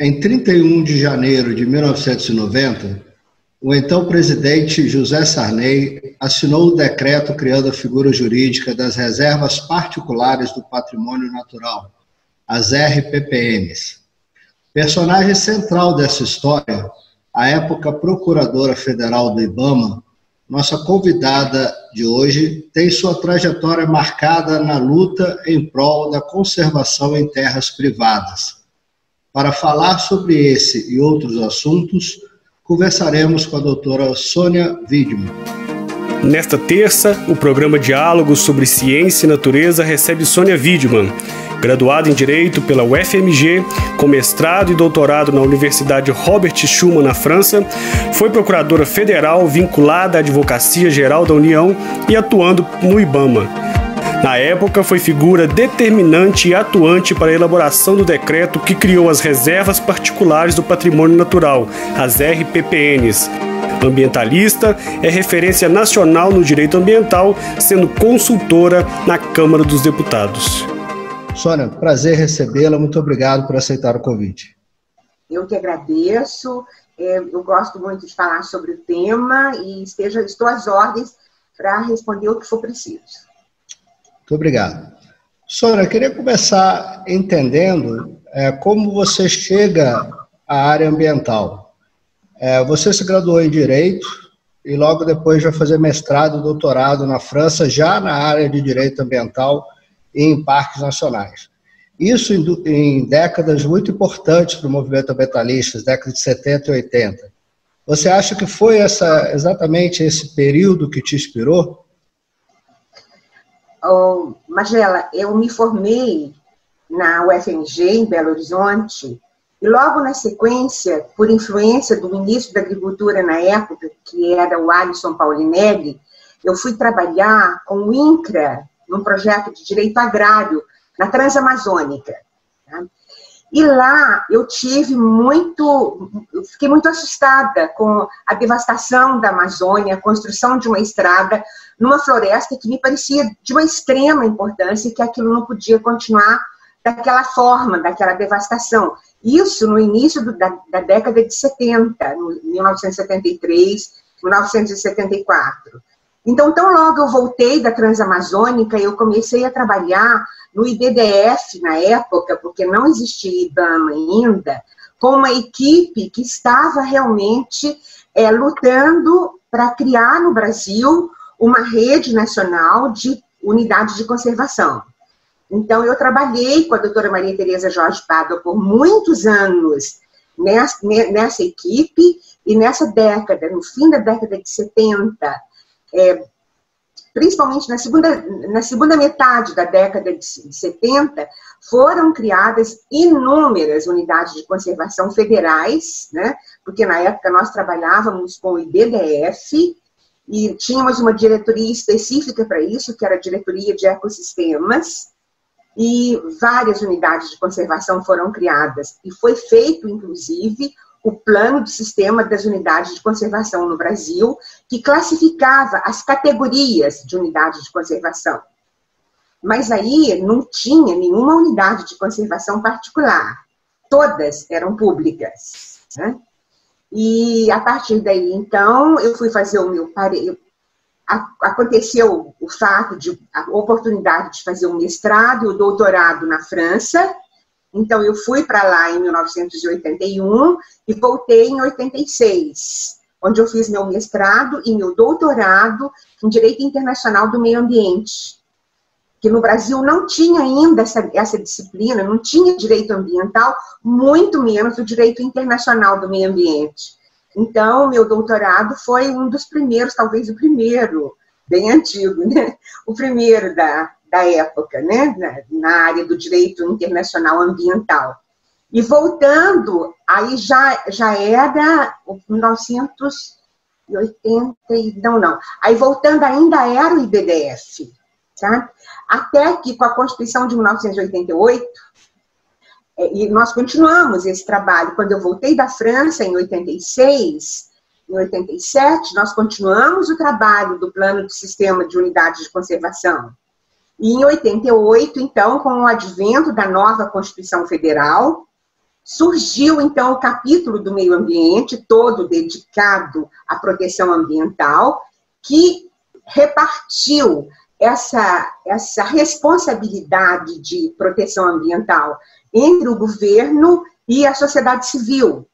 Em 31 de janeiro de 1990, o então presidente José Sarney assinou o decreto criando a figura jurídica das Reservas Particulares do Patrimônio Natural, as RPPNs. Personagem central dessa história, a época Procuradora Federal do IBAMA, nossa convidada de hoje tem sua trajetória marcada na luta em prol da conservação em terras privadas. Para falar sobre esse e outros assuntos, conversaremos com a doutora Sônia Wiedmann. Nesta terça, o programa Diálogos sobre Ciência e Natureza recebe Sônia Wiedmann, graduada em Direito pela UFMG, com mestrado e doutorado na Universidade Robert Schuman, na França, foi procuradora federal vinculada à Advocacia Geral da União e atuando no IBAMA. Na época, foi figura determinante e atuante para a elaboração do decreto que criou as Reservas Particulares do Patrimônio Natural, as RPPNs. Ambientalista, é referência nacional no direito ambiental, sendo consultora na Câmara dos Deputados. Sônia, prazer recebê-la. Muito obrigado por aceitar o convite. Eu que agradeço. Eu gosto muito de falar sobre o tema e estou às ordens para responder o que for preciso. Muito obrigado. Sônia, eu queria começar entendendo como você chega à área ambiental. Você se graduou em Direito e logo depois vai fazer mestrado e doutorado na França, já na área de Direito Ambiental e em parques nacionais. Isso em décadas muito importantes para o movimento ambientalista, décadas de 70 e 80. Você acha que foi exatamente esse período que te inspirou? Magela, eu me formei na UFMG, em Belo Horizonte, e logo na sequência, por influência do ministro da Agricultura na época, que era o Alisson Paulinelli, eu fui trabalhar com o INCRA, num projeto de direito agrário, na Transamazônica. Tá? E lá eu fiquei muito assustada com a devastação da Amazônia, a construção de uma estrada numa floresta que me parecia de uma extrema importância e que aquilo não podia continuar daquela forma, daquela devastação. Isso no início da década de 70, 1973, 1974. Então, tão logo eu voltei da Transamazônica, eu comecei a trabalhar no IBDF na época, porque não existia IBAMA ainda, com uma equipe que estava realmente lutando para criar no Brasil uma rede nacional de unidades de conservação. Então, eu trabalhei com a doutora Maria Tereza Jorge Pádua por muitos anos nessa equipe, e nessa década, no fim da década de 70, principalmente na segunda metade da década de 70, foram criadas inúmeras unidades de conservação federais, né? Porque na época nós trabalhávamos com o IBDF e tínhamos uma diretoria específica para isso, que era a Diretoria de Ecossistemas, e várias unidades de conservação foram criadas. E foi feito, inclusive, o plano de sistema das unidades de conservação no Brasil, que classificava as categorias de unidades de conservação. Mas aí não tinha nenhuma unidade de conservação particular. Todas eram públicas, né? E a partir daí, então, eu fui fazer o meu aconteceu o fato a oportunidade de fazer o mestrado e o doutorado na França. Então, eu fui para lá em 1981 e voltei em 86, onde eu fiz meu mestrado e meu doutorado em Direito Internacional do Meio Ambiente, que no Brasil não tinha ainda essa disciplina, não tinha direito ambiental, muito menos o Direito Internacional do Meio Ambiente. Então, meu doutorado foi um dos primeiros, talvez o primeiro, bem antigo, né? O primeiro da época, né? Na área do direito internacional ambiental. E voltando, aí já era 1980, não. Aí voltando ainda era o IBDF, tá? Até que com a Constituição de 1988, e nós continuamos esse trabalho. Quando eu voltei da França em 86, em 87, nós continuamos o trabalho do plano de sistema de unidades de conservação. E em 88, então, com o advento da nova Constituição Federal, surgiu, então, o capítulo do meio ambiente, todo dedicado à proteção ambiental, que repartiu essa responsabilidade de proteção ambiental entre o governo e a sociedade civil.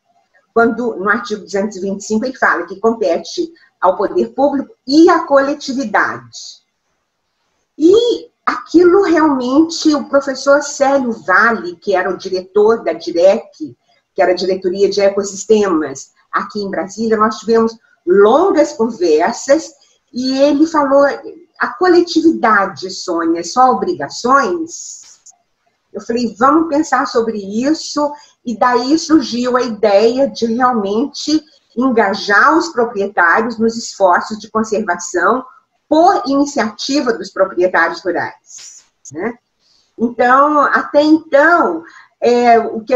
Quando, no artigo 225, ele fala que compete ao poder público e à coletividade. E aquilo realmente, o professor Célio Vale, que era o diretor da DIREC, que era a Diretoria de Ecossistemas, aqui em Brasília, nós tivemos longas conversas, e ele falou, a coletividade, Sônia, só obrigações? Eu falei, vamos pensar sobre isso, e daí surgiu a ideia de realmente engajar os proprietários nos esforços de conservação por iniciativa dos proprietários rurais, né? Então, até então, o que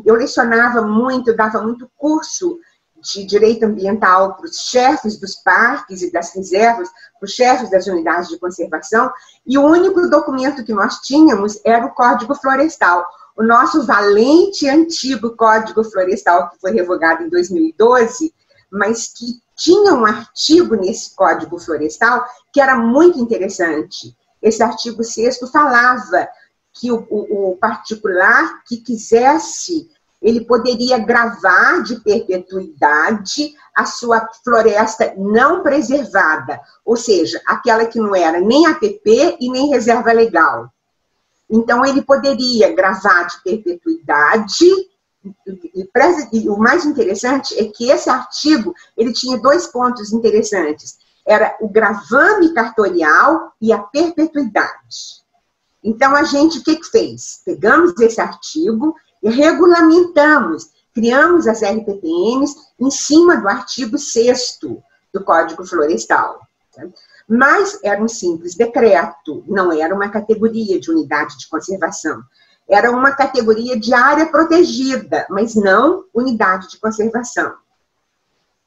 eu lecionava muito, eu dava muito curso de direito ambiental para os chefes dos parques e das reservas, para os chefes das unidades de conservação, e o único documento que nós tínhamos era o Código Florestal, o nosso valente e antigo Código Florestal, que foi revogado em 2012, mas que tinha um artigo nesse Código Florestal que era muito interessante. Esse artigo 6º falava que o particular que quisesse, ele poderia gravar de perpetuidade a sua floresta não preservada, ou seja, aquela que não era nem APP e nem reserva legal. Então, ele poderia gravar de perpetuidade, e o mais interessante é que esse artigo, ele tinha 2 pontos interessantes. Era o gravame cartorial e a perpetuidade. Então, a gente, o que fez? Pegamos esse artigo e regulamentamos, criamos as RPPNs em cima do artigo 6º do Código Florestal. Mas era um simples decreto, não era uma categoria de unidade de conservação. Era uma categoria de área protegida, mas não unidade de conservação.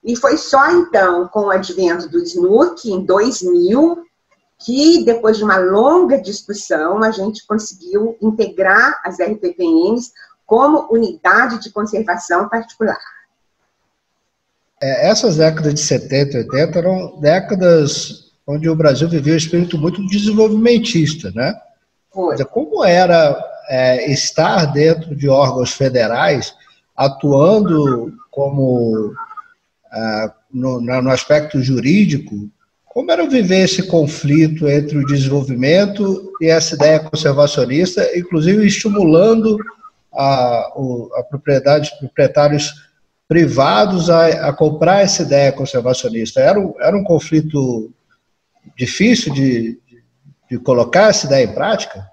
E foi só, então, com o advento do SNUC, em 2000, que, depois de uma longa discussão, a gente conseguiu integrar as RPPNs como unidade de conservação particular. Essas décadas de 70 e 80 eram décadas onde o Brasil vivia um espírito muito desenvolvimentista, né? Foi. Como era estar dentro de órgãos federais, atuando como no aspecto jurídico, como era viver esse conflito entre o desenvolvimento e essa ideia conservacionista, inclusive estimulando proprietários privados a comprar essa ideia conservacionista? Era um conflito difícil de colocar essa ideia em prática?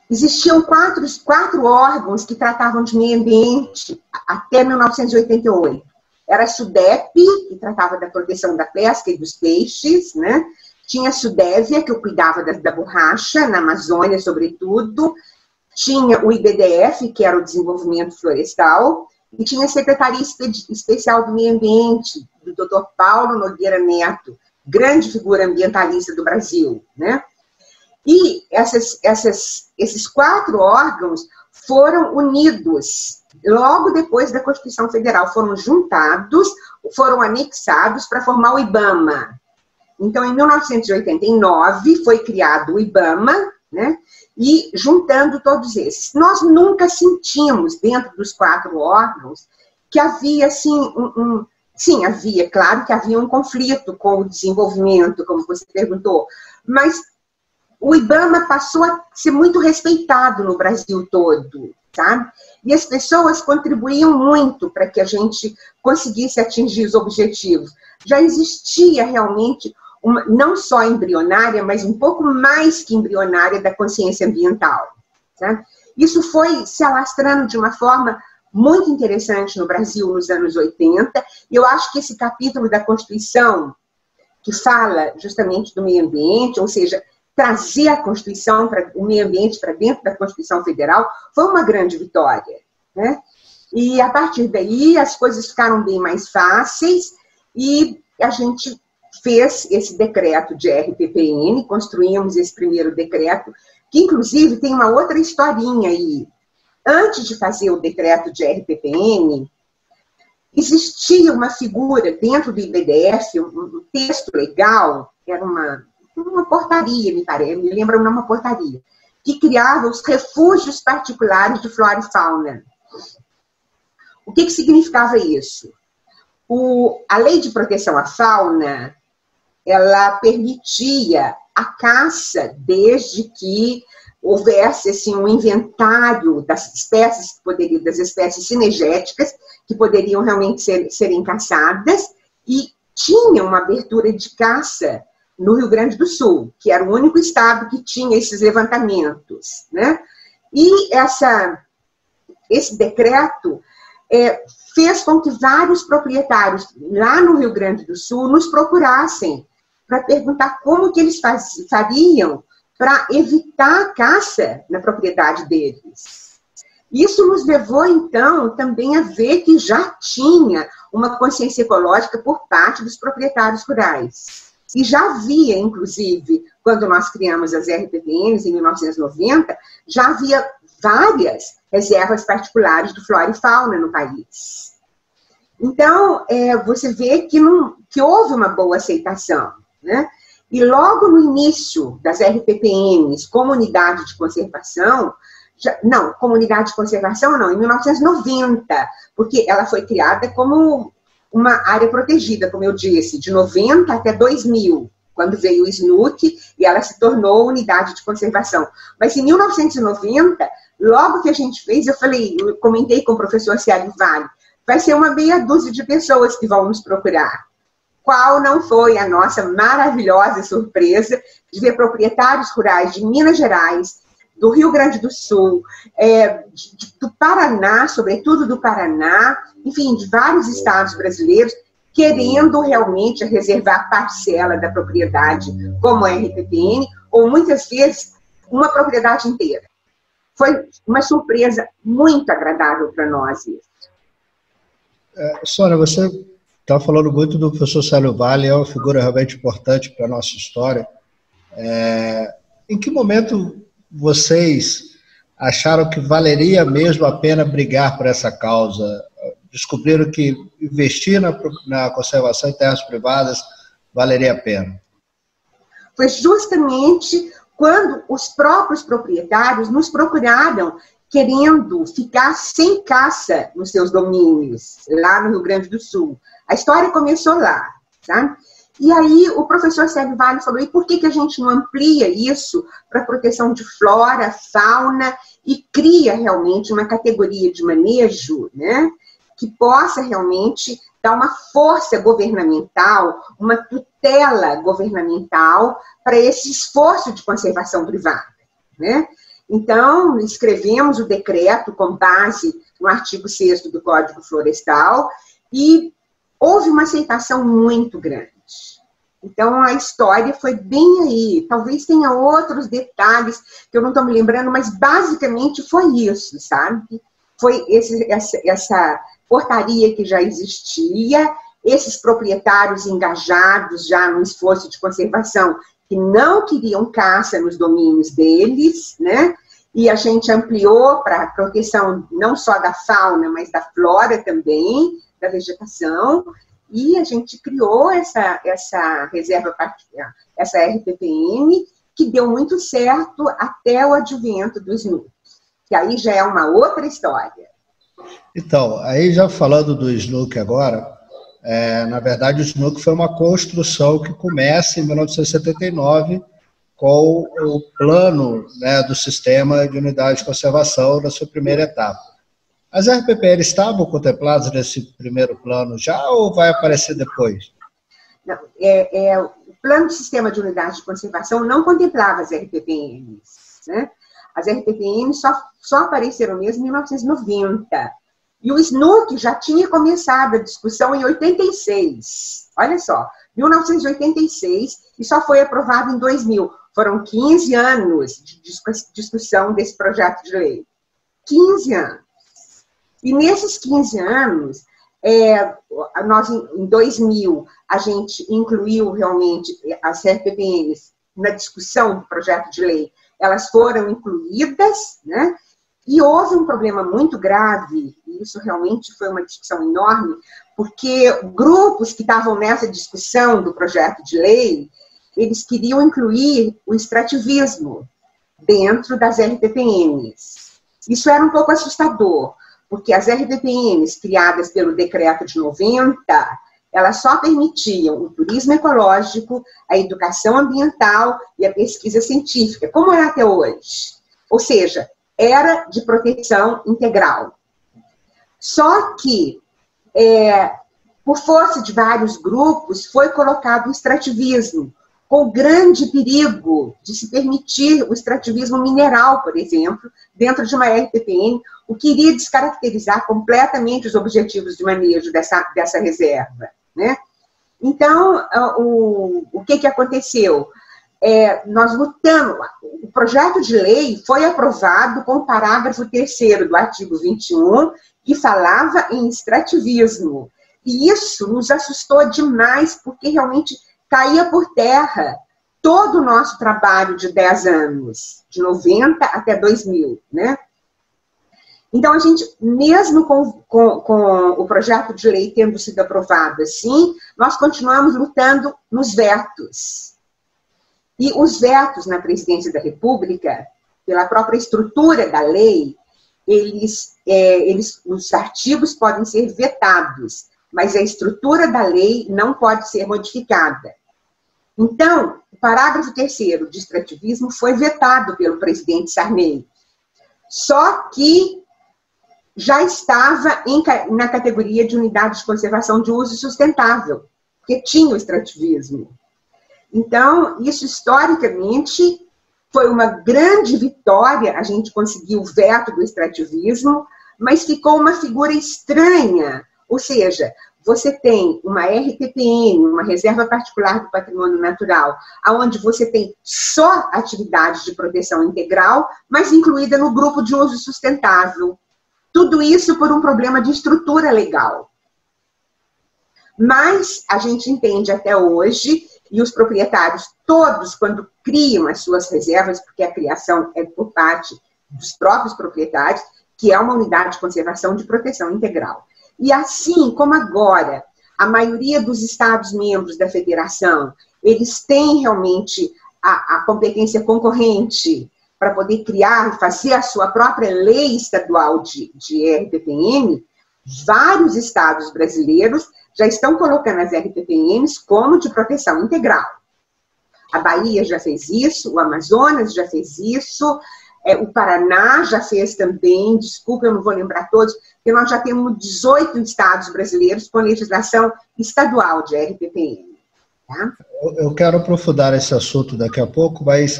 Existiam quatro órgãos que tratavam de meio ambiente até 1988. Era a SUDEP, que tratava da proteção da pesca e dos peixes, né? Tinha a SUDEVIA, que cuidava da borracha, na Amazônia, sobretudo. Tinha o IBDF, que era o desenvolvimento florestal. E tinha a Secretaria Especial do Meio Ambiente, do Dr. Paulo Nogueira Neto, grande figura ambientalista do Brasil, né? E esses 4 órgãos foram unidos logo depois da Constituição Federal, foram juntados, foram anexados para formar o IBAMA. Então, em 1989, foi criado o IBAMA, né? E juntando todos esses. Nós nunca sentimos, dentro dos 4 órgãos, que havia, assim, sim, havia, claro que havia um conflito com o desenvolvimento, como você perguntou, mas o IBAMA passou a ser muito respeitado no Brasil todo, sabe? E as pessoas contribuíam muito para que a gente conseguisse atingir os objetivos. Já existia realmente, não só embrionária, mas um pouco mais que embrionária da consciência ambiental, sabe? Isso foi se alastrando de uma forma muito interessante no Brasil nos anos 80, e eu acho que esse capítulo da Constituição, que fala justamente do meio ambiente, ou seja, trazer a Constituição, o meio ambiente para dentro da Constituição Federal, foi uma grande vitória, né? E a partir daí as coisas ficaram bem mais fáceis e a gente fez esse decreto de RPPN, construímos esse primeiro decreto, que inclusive tem uma outra historinha aí. antes de fazer o decreto de RPPN, existia uma figura dentro do IBDF, um texto legal, era uma portaria, me lembra uma portaria, que criava os refúgios particulares de flora e fauna. O que significava isso? A Lei de Proteção à Fauna, ela permitia a caça desde que houvesse assim, um inventário das espécies, das espécies cinegéticas, que poderiam realmente serem caçadas, e tinha uma abertura de caça no Rio Grande do Sul, que era o único estado que tinha esses levantamentos, né? E esse decreto fez com que vários proprietários lá no Rio Grande do Sul nos procurassem para perguntar como que eles fariam para evitar a caça na propriedade deles. Isso nos levou, então, também a ver que já tinha uma consciência ecológica por parte dos proprietários rurais. E já havia, inclusive, quando nós criamos as RPPNs em 1990, já havia várias reservas particulares de flora e fauna no país. Então, você vê que houve uma boa aceitação, né? E logo no início das RPPNs, comunidade de conservação, em 1990, porque ela foi criada como uma área protegida, como eu disse, de 90 até 2000, quando veio o SNUC e ela se tornou unidade de conservação. Mas em 1990, logo que a gente fez, eu comentei com o professor Célio Vale, vai ser uma meia dúzia de pessoas que vão nos procurar. Qual não foi a nossa maravilhosa surpresa de ver proprietários rurais de Minas Gerais, do Rio Grande do Sul, do Paraná, sobretudo do Paraná, enfim, de vários estados brasileiros, querendo realmente reservar parcela da propriedade como RPPN, ou muitas vezes uma propriedade inteira. Foi uma surpresa muito agradável para nós isso. Sônia, você está falando muito do professor Célio Vale, é uma figura realmente importante para a nossa história. Em que momento vocês acharam que valeria mesmo a pena brigar por essa causa? Descobriram que investir na conservação em terras privadas valeria a pena? Foi justamente quando os próprios proprietários nos procuraram querendo ficar sem caça nos seus domínios, lá no Rio Grande do Sul. A história começou lá, sabe? E aí o professor Célio Vale falou, e por que a gente não amplia isso para proteção de flora, fauna, e cria realmente uma categoria de manejo, né, que possa realmente dar uma força governamental, uma tutela governamental para esse esforço de conservação privada, né? Então, escrevemos o decreto com base no artigo 6º do Código Florestal e houve uma aceitação muito grande. Então, a história foi bem aí. Talvez tenha outros detalhes que eu não estou me lembrando, mas basicamente foi isso, sabe? Foi essa portaria que já existia, esses proprietários engajados já no esforço de conservação que não queriam caça nos domínios deles, né? E a gente ampliou para a proteção não só da fauna, mas da flora também, da vegetação, e a gente criou essa reserva, essa RPPN, que deu muito certo até o advento do SNUC, que aí já é uma outra história. Então, aí já falando do SNUC agora, na verdade o SNUC foi uma construção que começa em 1979 com o plano, né, do sistema de unidade de conservação na sua primeira etapa. As RPPN estavam contempladas nesse primeiro plano já ou vai aparecer depois? Não, o plano de sistema de unidade de conservação não contemplava as RPPNs, né? As RPPNs só apareceram mesmo em 1990. E o SNUC já tinha começado a discussão em 86. Olha só, 1986, e só foi aprovado em 2000. Foram 15 anos de discussão desse projeto de lei. 15 anos. E nesses 15 anos, nós, em 2000, a gente incluiu realmente as RPPNs na discussão do projeto de lei. Elas foram incluídas, né? E houve um problema muito grave, e isso realmente foi uma discussão enorme, porque grupos que estavam nessa discussão do projeto de lei, eles queriam incluir o extrativismo dentro das RPPNs. Isso era um pouco assustador, porque as RPPNs criadas pelo decreto de 90, elas só permitiam o turismo ecológico, a educação ambiental e a pesquisa científica, como é até hoje. Ou seja, era de proteção integral. Só que, por força de vários grupos, foi colocado o extrativismo, com o grande perigo de se permitir o extrativismo mineral, por exemplo, dentro de uma RPPN, o que iria descaracterizar completamente os objetivos de manejo dessa reserva, né? Então, o que aconteceu? Nós lutamos, o projeto de lei foi aprovado com o parágrafo 3º do artigo 21, que falava em extrativismo. E isso nos assustou demais, porque realmente caía por terra todo o nosso trabalho de 10 anos, de 90 até 2000, né? Então, a gente, mesmo com o projeto de lei tendo sido aprovado assim, nós continuamos lutando nos vetos. E os vetos na Presidência da República, pela própria estrutura da lei, os artigos podem ser vetados, mas a estrutura da lei não pode ser modificada. Então, o parágrafo 3º de extrativismo foi vetado pelo presidente Sarney. Só que já estava na categoria de unidade de conservação de uso sustentável, porque tinha o extrativismo. Então, isso historicamente foi uma grande vitória, a gente conseguiu o veto do extrativismo, mas ficou uma figura estranha, ou seja, você tem uma RPPN, uma Reserva Particular do Patrimônio Natural, onde você tem só atividades de proteção integral, mas incluída no grupo de uso sustentável. Tudo isso por um problema de estrutura legal. Mas a gente entende até hoje, e os proprietários todos, quando criam as suas reservas, porque a criação é por parte dos próprios proprietários, que é uma unidade de conservação de proteção integral. E assim como agora, a maioria dos Estados-membros da Federação, eles têm realmente a competência concorrente para poder criar, fazer a sua própria lei estadual de RPPN, vários estados brasileiros já estão colocando as RPPNs como de proteção integral. A Bahia já fez isso, o Amazonas já fez isso, o Paraná já fez também, desculpa, eu não vou lembrar todos, porque nós já temos 18 estados brasileiros com legislação estadual de RPPN. Tá? Eu quero aprofundar esse assunto daqui a pouco, mas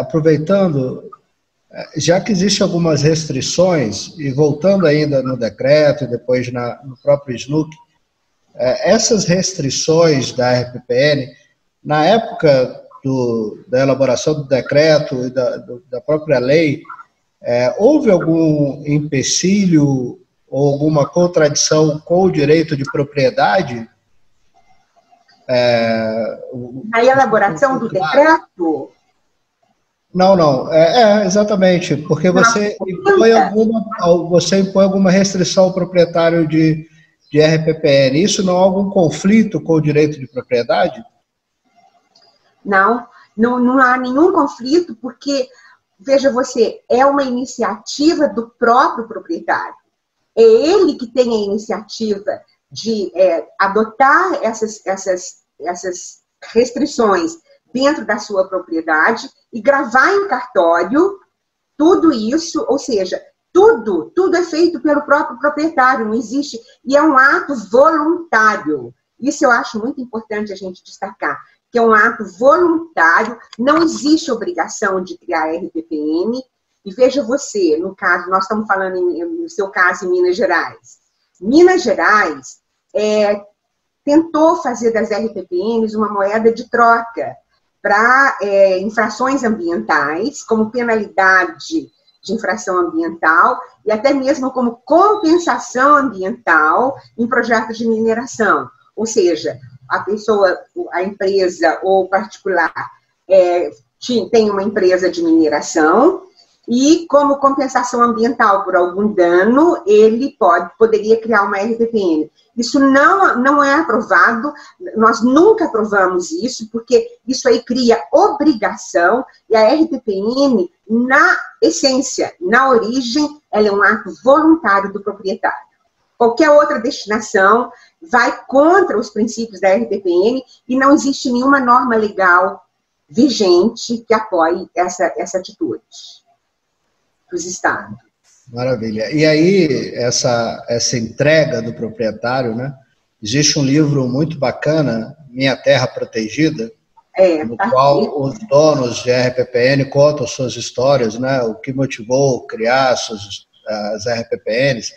aproveitando, já que existem algumas restrições, e voltando ainda no decreto e depois no próprio SNUC, essas restrições da RPPN, na época da elaboração do decreto e da própria lei, houve algum empecilho ou alguma contradição com o direito de propriedade? Na elaboração do decreto? Não. Exatamente, porque você impõe alguma restrição ao proprietário de RPPN. Isso não há algum conflito com o direito de propriedade? Não há nenhum conflito, porque, veja você, é uma iniciativa do próprio proprietário. É ele que tem a iniciativa de adotar essas restrições dentro da sua propriedade e gravar em cartório tudo isso, ou seja, tudo é feito pelo próprio proprietário, não existe, e é um ato voluntário. Isso eu acho muito importante a gente destacar, que é um ato voluntário, não existe obrigação de criar RPPN, e veja você, no caso, nós estamos falando, no seu caso, em Minas Gerais. Minas Gerais tentou fazer das RPPNs uma moeda de troca para infrações ambientais, como penalidade de infração ambiental e até mesmo como compensação ambiental em projetos de mineração. Ou seja, a empresa ou particular tem uma empresa de mineração e, como compensação ambiental por algum dano, ele poderia criar uma RPPN. Isso não é aprovado, nós nunca aprovamos isso, porque isso aí cria obrigação, e a RPPN, na essência, na origem, ela é um ato voluntário do proprietário. Qualquer outra destinação vai contra os princípios da RPPN e não existe nenhuma norma legal vigente que apoie essa atitude dos estados. Maravilha. E aí, essa entrega do proprietário, né? Existe um livro muito bacana, Minha Terra Protegida, no qual os donos de RPPN contam suas histórias, né? O que motivou criar as RPPNs,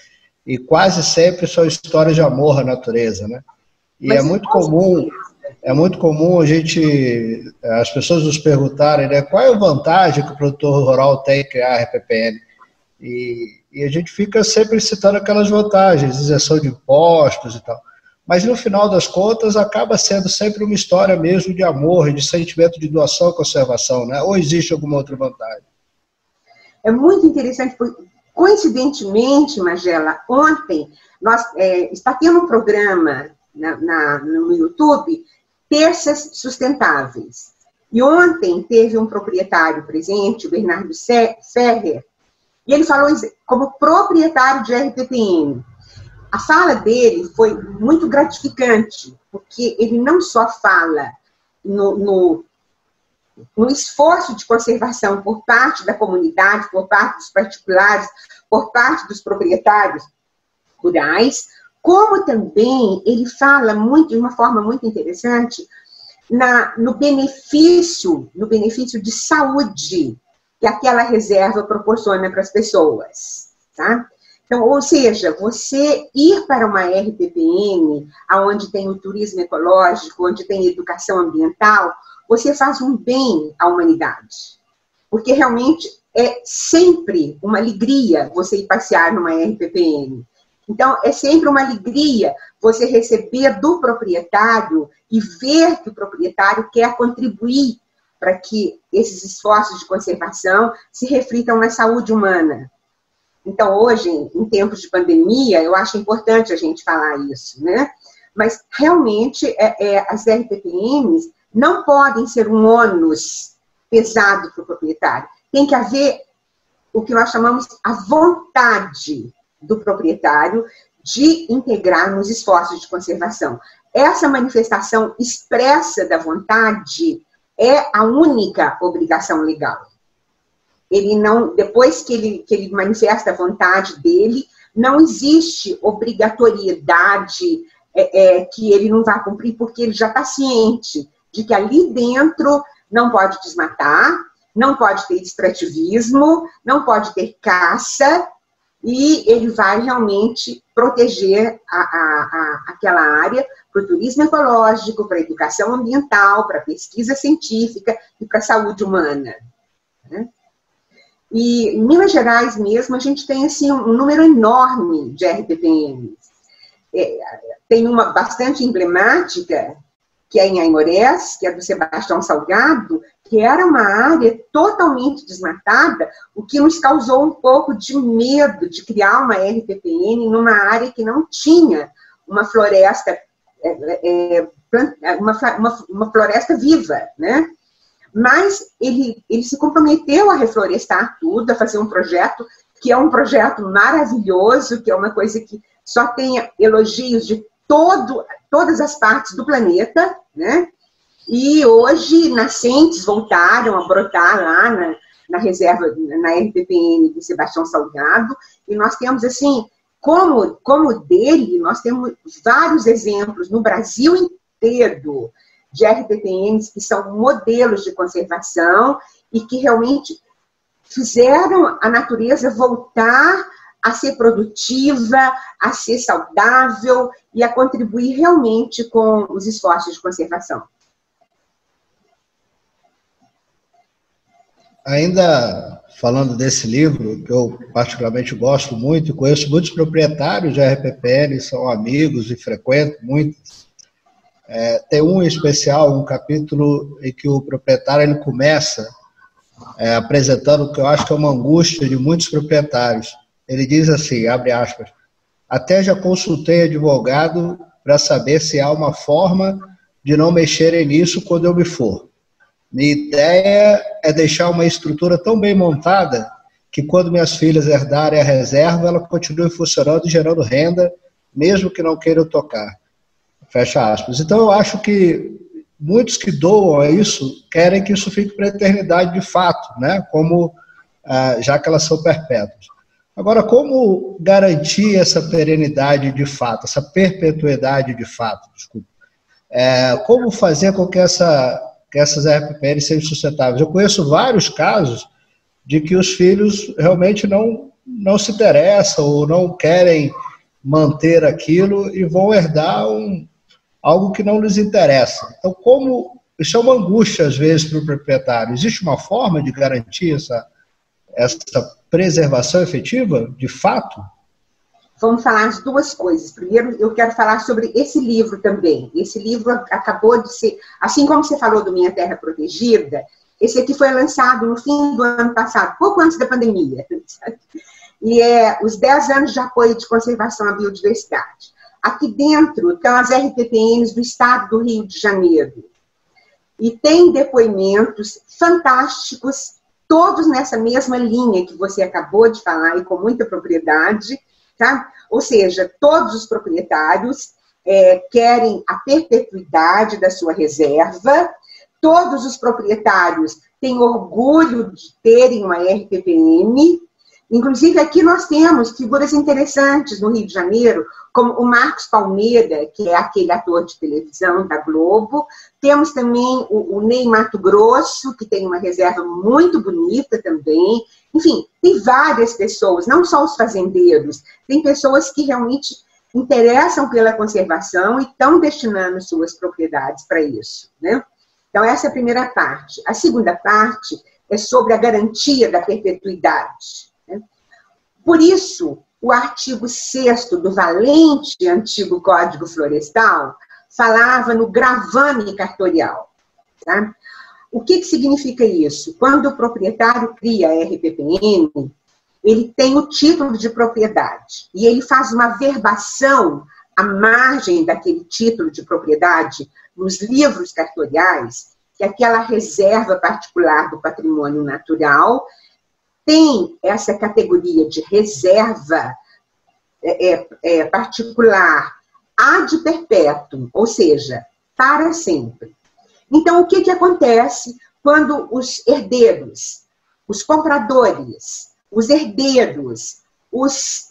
e quase sempre são histórias de amor à natureza, né? E é muito comum as pessoas nos perguntarem, né, qual é a vantagem que o produtor rural tem em criar RPPN? E a gente fica sempre citando aquelas vantagens, isenção de impostos e tal. Mas, no final das contas, acaba sendo sempre uma história mesmo de amor e de sentimento de doação e conservação, né? Ou existe alguma outra vantagem? É muito interessante, porque, coincidentemente, Magela, ontem está tendo um programa no YouTube, Terças Sustentáveis. E ontem teve um proprietário presente, o Bernardo Ferrer, e ele falou como proprietário de RPPN. A fala dele foi muito gratificante, porque ele não só fala no esforço de conservação por parte da comunidade, por parte dos particulares, por parte dos proprietários rurais, como também ele fala de uma forma muito interessante no benefício de saúde que aquela reserva proporciona para as pessoas, tá? Então, ou seja, você ir para uma RPPN, onde tem o turismo ecológico, onde tem educação ambiental, você faz um bem à humanidade. Porque realmente é sempre uma alegria você ir passear numa RPPN. Então, é sempre uma alegria você receber do proprietário e ver que o proprietário quer contribuir para que esses esforços de conservação se reflitam na saúde humana. Então, hoje, em tempos de pandemia, eu acho importante a gente falar isso, né? Mas, realmente, as RPPNs não podem ser um ônus pesado para o proprietário. Tem que haver o que nós chamamos a vontade do proprietário de integrar nos esforços de conservação. Essa manifestação expressa da vontade é a única obrigação legal. Ele não, depois que ele manifesta a vontade dele, não existe obrigatoriedade que ele não vai cumprir, porque ele já está ciente de que ali dentro não pode desmatar, não pode ter extrativismo, não pode ter caça, e ele vai realmente proteger aquela área para o turismo ecológico, para a educação ambiental, para a pesquisa científica e para a saúde humana, né? E em Minas Gerais mesmo, a gente tem assim, um número enorme de RPPNs. Tem uma bastante emblemática, que é em Aimorés, que é do Sebastião Salgado, que era uma área totalmente desmatada, o que nos causou um pouco de medo de criar uma RPPN numa área que não tinha uma floresta, uma floresta viva, né? Mas ele se comprometeu a reflorestar tudo, a fazer um projeto, que é um projeto maravilhoso, que é uma coisa que só tem elogios de todas as partes do planeta, né? E hoje nascentes voltaram a brotar lá na reserva, na RPPN do Sebastião Salgado, e nós temos, assim, como dele, nós temos vários exemplos no Brasil inteiro de RPPNs que são modelos de conservação e que realmente fizeram a natureza voltar a ser produtiva, a ser saudável e a contribuir realmente com os esforços de conservação. Ainda falando desse livro, que eu particularmente gosto muito, conheço muitos proprietários de RPPN, são amigos e frequento muitos. Tem um em especial, um capítulo em que o proprietário ele começa apresentando o que eu acho que é uma angústia de muitos proprietários. Ele diz assim, abre aspas, até já consultei advogado para saber se há uma forma de não mexerem nisso quando eu me for. Minha ideia é deixar uma estrutura tão bem montada que quando minhas filhas herdarem a reserva, ela continue funcionando e gerando renda, mesmo que não queiram tocar. Fecha aspas. Então, eu acho que muitos que doam a isso querem que isso fique para a eternidade de fato, né? Como, já que elas são perpétuas. Agora, como garantir essa perenidade de fato, essa perpetuidade de fato? Desculpa. Como fazer com que essas RPPN sejam sustentáveis? Eu conheço vários casos de que os filhos realmente não se interessam ou não querem manter aquilo e vão herdar algo que não lhes interessa. Então, isso é uma angústia, às vezes, para o proprietário. Existe uma forma de garantir essa preservação efetiva, de fato? Vamos falar de duas coisas. Primeiro, eu quero falar sobre esse livro também. Esse livro acabou de ser, assim como você falou do Minha Terra Protegida, esse aqui foi lançado no fim do ano passado, pouco antes da pandemia. E é os 10 anos de apoio de conservação à biodiversidade. Aqui dentro estão as RPPNs do estado do Rio de Janeiro. E tem depoimentos fantásticos, todos nessa mesma linha que você acabou de falar e com muita propriedade, tá? Ou seja, todos os proprietários querem a perpetuidade da sua reserva, todos os proprietários têm orgulho de terem uma RPPN. Inclusive, aqui nós temos figuras interessantes no Rio de Janeiro, como o Marcos Palmeira, que é aquele ator de televisão da Globo. Temos também o Ney Mato Grosso, que tem uma reserva muito bonita também. Enfim, tem várias pessoas, não só os fazendeiros, tem pessoas que realmente interessam pela conservação e estão destinando suas propriedades para isso, né? Então, essa é a primeira parte. A segunda parte é sobre a garantia da perpetuidade. Por isso, o artigo 6º do valente antigo Código Florestal falava no gravame cartorial. Tá? O que significa isso? Quando o proprietário cria a RPPN, ele tem o título de propriedade e ele faz uma verbação à margem daquele título de propriedade nos livros cartoriais, que é aquela reserva particular do patrimônio natural tem essa categoria de reserva particular ad perpétuum, ou seja, para sempre. Então, o que acontece quando os herdeiros, os compradores, os herdeiros, os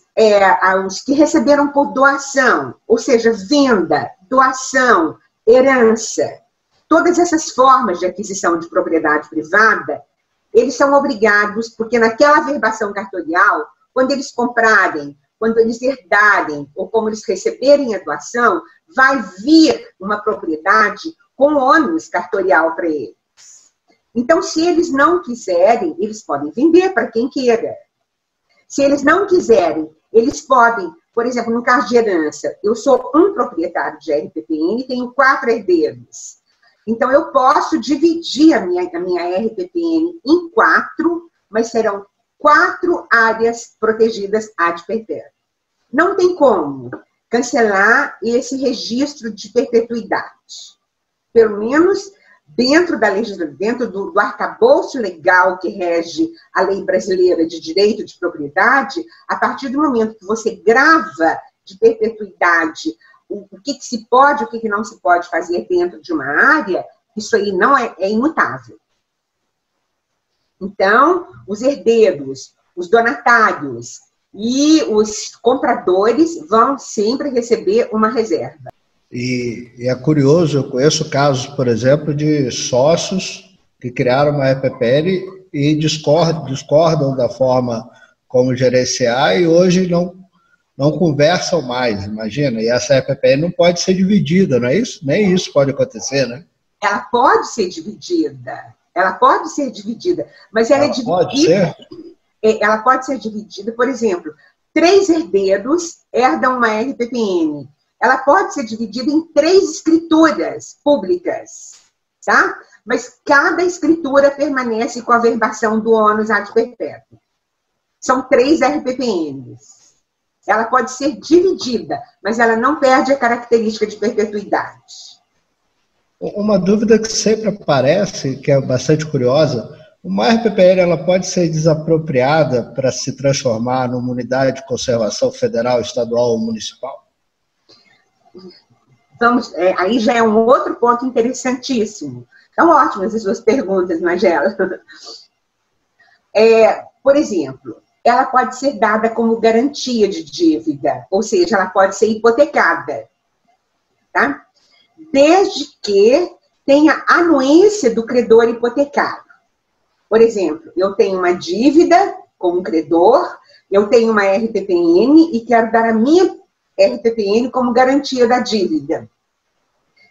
que receberam por doação, ou seja, venda, doação, herança, todas essas formas de aquisição de propriedade privada, eles são obrigados, porque naquela verbação cartorial, quando eles comprarem, quando eles herdarem, ou como eles receberem a doação, vai vir uma propriedade com ônus cartorial para eles. Então, se eles não quiserem, eles podem vender para quem queira. Se eles não quiserem, eles podem, por exemplo, no caso de herança, eu sou um proprietário de RPPN e tenho 4 herdeiros. Então, eu posso dividir a minha RPPN em 4, mas serão 4 áreas protegidas ad perpétuum. Não tem como cancelar esse registro de perpetuidade. Pelo menos dentro da legislação, dentro do arcabouço legal que rege a lei brasileira de direito de propriedade, a partir do momento que você grava de perpetuidade o que se pode, o que não se pode fazer dentro de uma área, isso aí não é imutável. Então, os herdeiros, os donatários e os compradores vão sempre receber uma reserva. E é curioso, eu conheço casos, por exemplo, de sócios que criaram uma RPPN e discordam da forma como gerenciar e hoje não conversam mais, imagina. E essa RPPN não pode ser dividida, não é isso? Nem isso pode acontecer, né? Ela pode ser dividida. Ela pode ser dividida, mas ela é dividida. Pode ser? Ela pode ser dividida, por exemplo, 3 herdeiros herdam uma RPPN. Ela pode ser dividida em 3 escrituras públicas, tá? mas cada escritura permanece com a verbação do ônus ad perpétuum. São 3 RPPNs. Ela pode ser dividida, mas ela não perde a característica de perpetuidade. Uma dúvida que sempre aparece, que é bastante curiosa, uma RPPN ela pode ser desapropriada para se transformar numa unidade de conservação federal, estadual ou municipal? Aí já é um outro ponto interessantíssimo. São ótimas as suas perguntas, Magela. Por exemplo, ela pode ser dada como garantia de dívida, ou seja, ela pode ser hipotecada, tá? Desde que tenha anuência do credor hipotecário. Por exemplo, eu tenho uma dívida com um credor, eu tenho uma RPPN e quero dar a minha RPPN como garantia da dívida.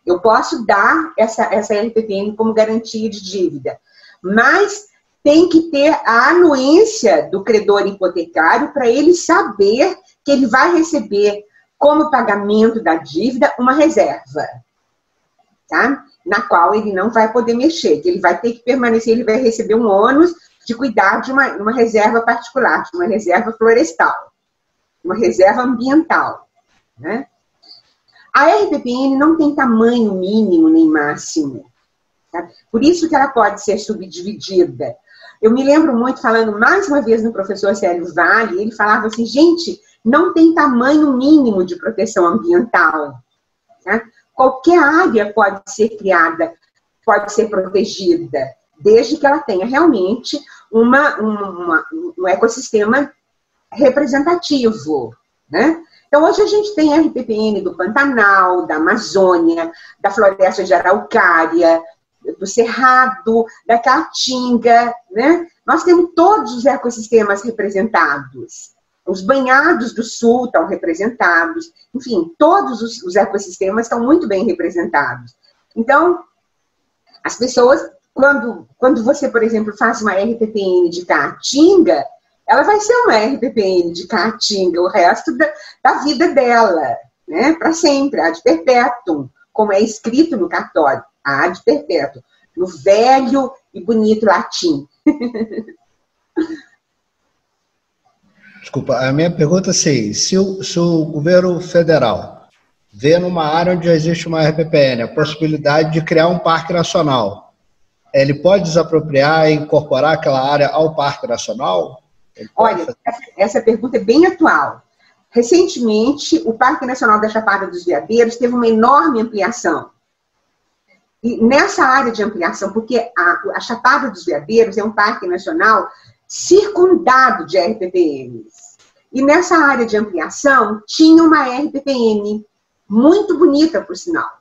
Eu posso dar essa RPPN como garantia de dívida, mas tem que ter a anuência do credor hipotecário para ele saber que ele vai receber como pagamento da dívida uma reserva, tá? Na qual ele não vai poder mexer, que ele vai ter que permanecer, ele vai receber um ônus de cuidar de uma reserva particular, de uma reserva florestal, uma reserva ambiental, né? A RPPN não tem tamanho mínimo nem máximo, tá? Por isso que ela pode ser subdividida. Eu me lembro muito, falando mais uma vez no professor Célio Vale, ele falava assim, gente, não tem tamanho mínimo de proteção ambiental, tá? Qualquer área pode ser criada, pode ser protegida, desde que ela tenha realmente um ecossistema representativo, né? Então, hoje a gente tem a RPPN do Pantanal, da Amazônia, da Floresta de Araucária, do Cerrado, da Caatinga, né? Nós temos todos os ecossistemas representados. Os banhados do sul estão representados. Enfim, todos os ecossistemas estão muito bem representados. Então, as pessoas, quando você, por exemplo, faz uma RPPN de Caatinga, ela vai ser uma RPPN de Caatinga o resto da vida dela, né? Para sempre, ad perpétuum, como é escrito no cartório, ad perpétuum, no velho e bonito latim. Desculpa, a minha pergunta é assim, se o governo federal vê numa área onde existe uma RPPN a possibilidade de criar um parque nacional, ele pode desapropriar e incorporar aquela área ao parque nacional? Olha, essa pergunta é bem atual. Recentemente, o Parque Nacional da Chapada dos Veadeiros teve uma enorme ampliação. E nessa área de ampliação, porque a Chapada dos Veadeiros é um parque nacional circundado de RPPNs. E nessa área de ampliação, tinha uma RPPN, muito bonita, por sinal.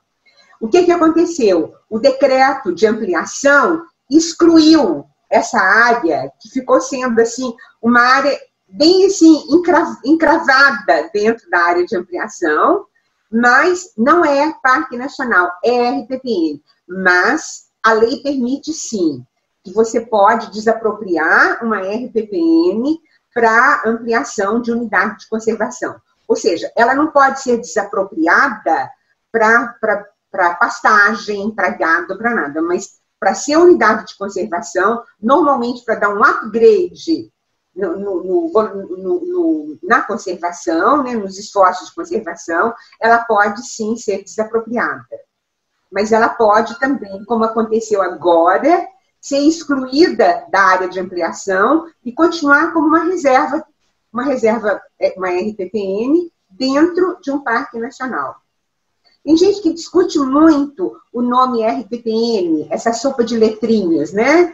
O que aconteceu? O decreto de ampliação excluiu essa área, que ficou sendo, assim, uma área bem, assim, encravada dentro da área de ampliação, mas não é Parque Nacional, é RPPN. Mas a lei permite, sim, que você pode desapropriar uma RPPN para ampliação de unidade de conservação. Ou seja, ela não pode ser desapropriada para pastagem, para gado, para nada, mas para ser unidade de conservação, normalmente para dar um upgrade na conservação, né, nos esforços de conservação, ela pode sim ser desapropriada. Mas ela pode também, como aconteceu agora, ser excluída da área de ampliação e continuar como uma RPPN dentro de um parque nacional. Tem gente que discute muito o nome RPPN, essa sopa de letrinhas, né?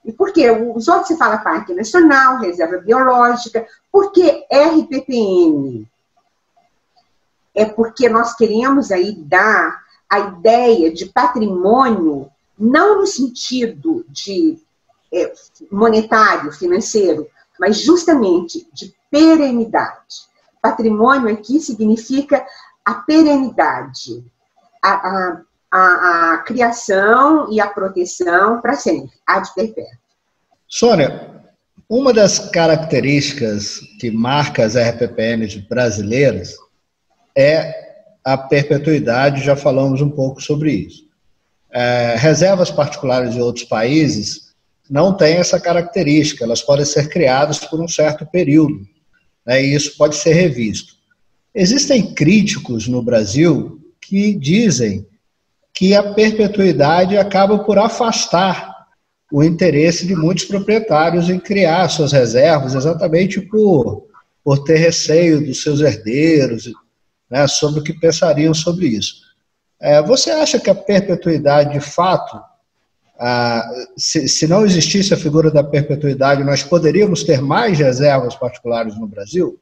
E por quê? Os outros se fala Parque Nacional, Reserva Biológica. Por que RPPN? É porque nós queremos aí dar a ideia de patrimônio, não no sentido de monetário, financeiro, mas justamente de perenidade. Patrimônio aqui significa a perenidade, a criação e a proteção para sempre, ad perpétuum. Sônia, uma das características que marca as RPPNs brasileiras é a perpetuidade, já falamos um pouco sobre isso. Reservas particulares de outros países não têm essa característica, elas podem ser criadas por um certo período, né, e isso pode ser revisto. Existem críticos no Brasil que dizem que a perpetuidade acaba por afastar o interesse de muitos proprietários em criar suas reservas, exatamente por ter receio dos seus herdeiros, né, sobre o que pensariam sobre isso. Você acha que a perpetuidade, de fato, se não existisse a figura da perpetuidade, nós poderíamos ter mais reservas particulares no Brasil?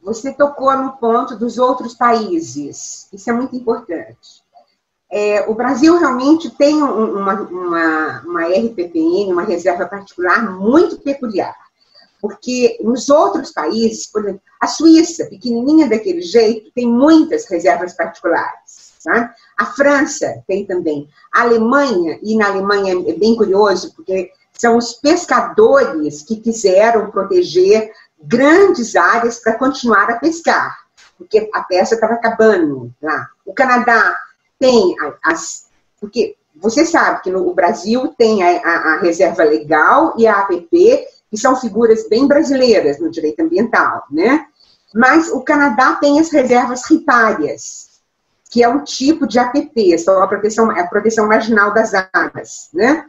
Você tocou no ponto dos outros países. Isso é muito importante. O Brasil realmente tem uma RPPN, uma reserva particular muito peculiar. Porque nos outros países, por exemplo, a Suíça, pequenininha daquele jeito, tem muitas reservas particulares. Tá? A França tem também. A Alemanha, e na Alemanha é bem curioso, porque são os pescadores que quiseram proteger grandes áreas para continuar a pescar, porque a pesca estava acabando lá. O Canadá tem porque você sabe que no Brasil tem a reserva legal e a APP, que são figuras bem brasileiras no direito ambiental, né? Mas o Canadá tem as reservas ripárias, que é um tipo de APP, são a proteção marginal das áreas, né?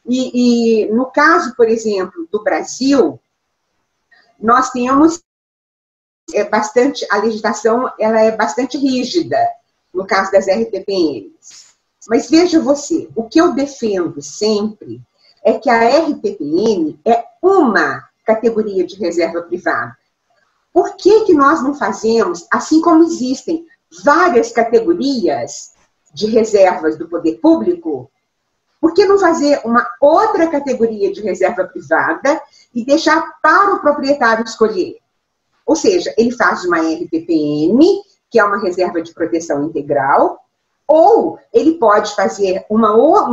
E no caso, por exemplo, do Brasil, nós temos a legislação ela é bastante rígida, no caso das RPPNs. Mas veja você, o que eu defendo sempre é que a RPPN é uma categoria de reserva privada. Por que nós não fazemos, assim como existem várias categorias de reservas do poder público, por que não fazer uma outra categoria de reserva privada e deixar para o proprietário escolher? Ou seja, ele faz uma RPPN, que é uma reserva de proteção integral, ou ele pode fazer um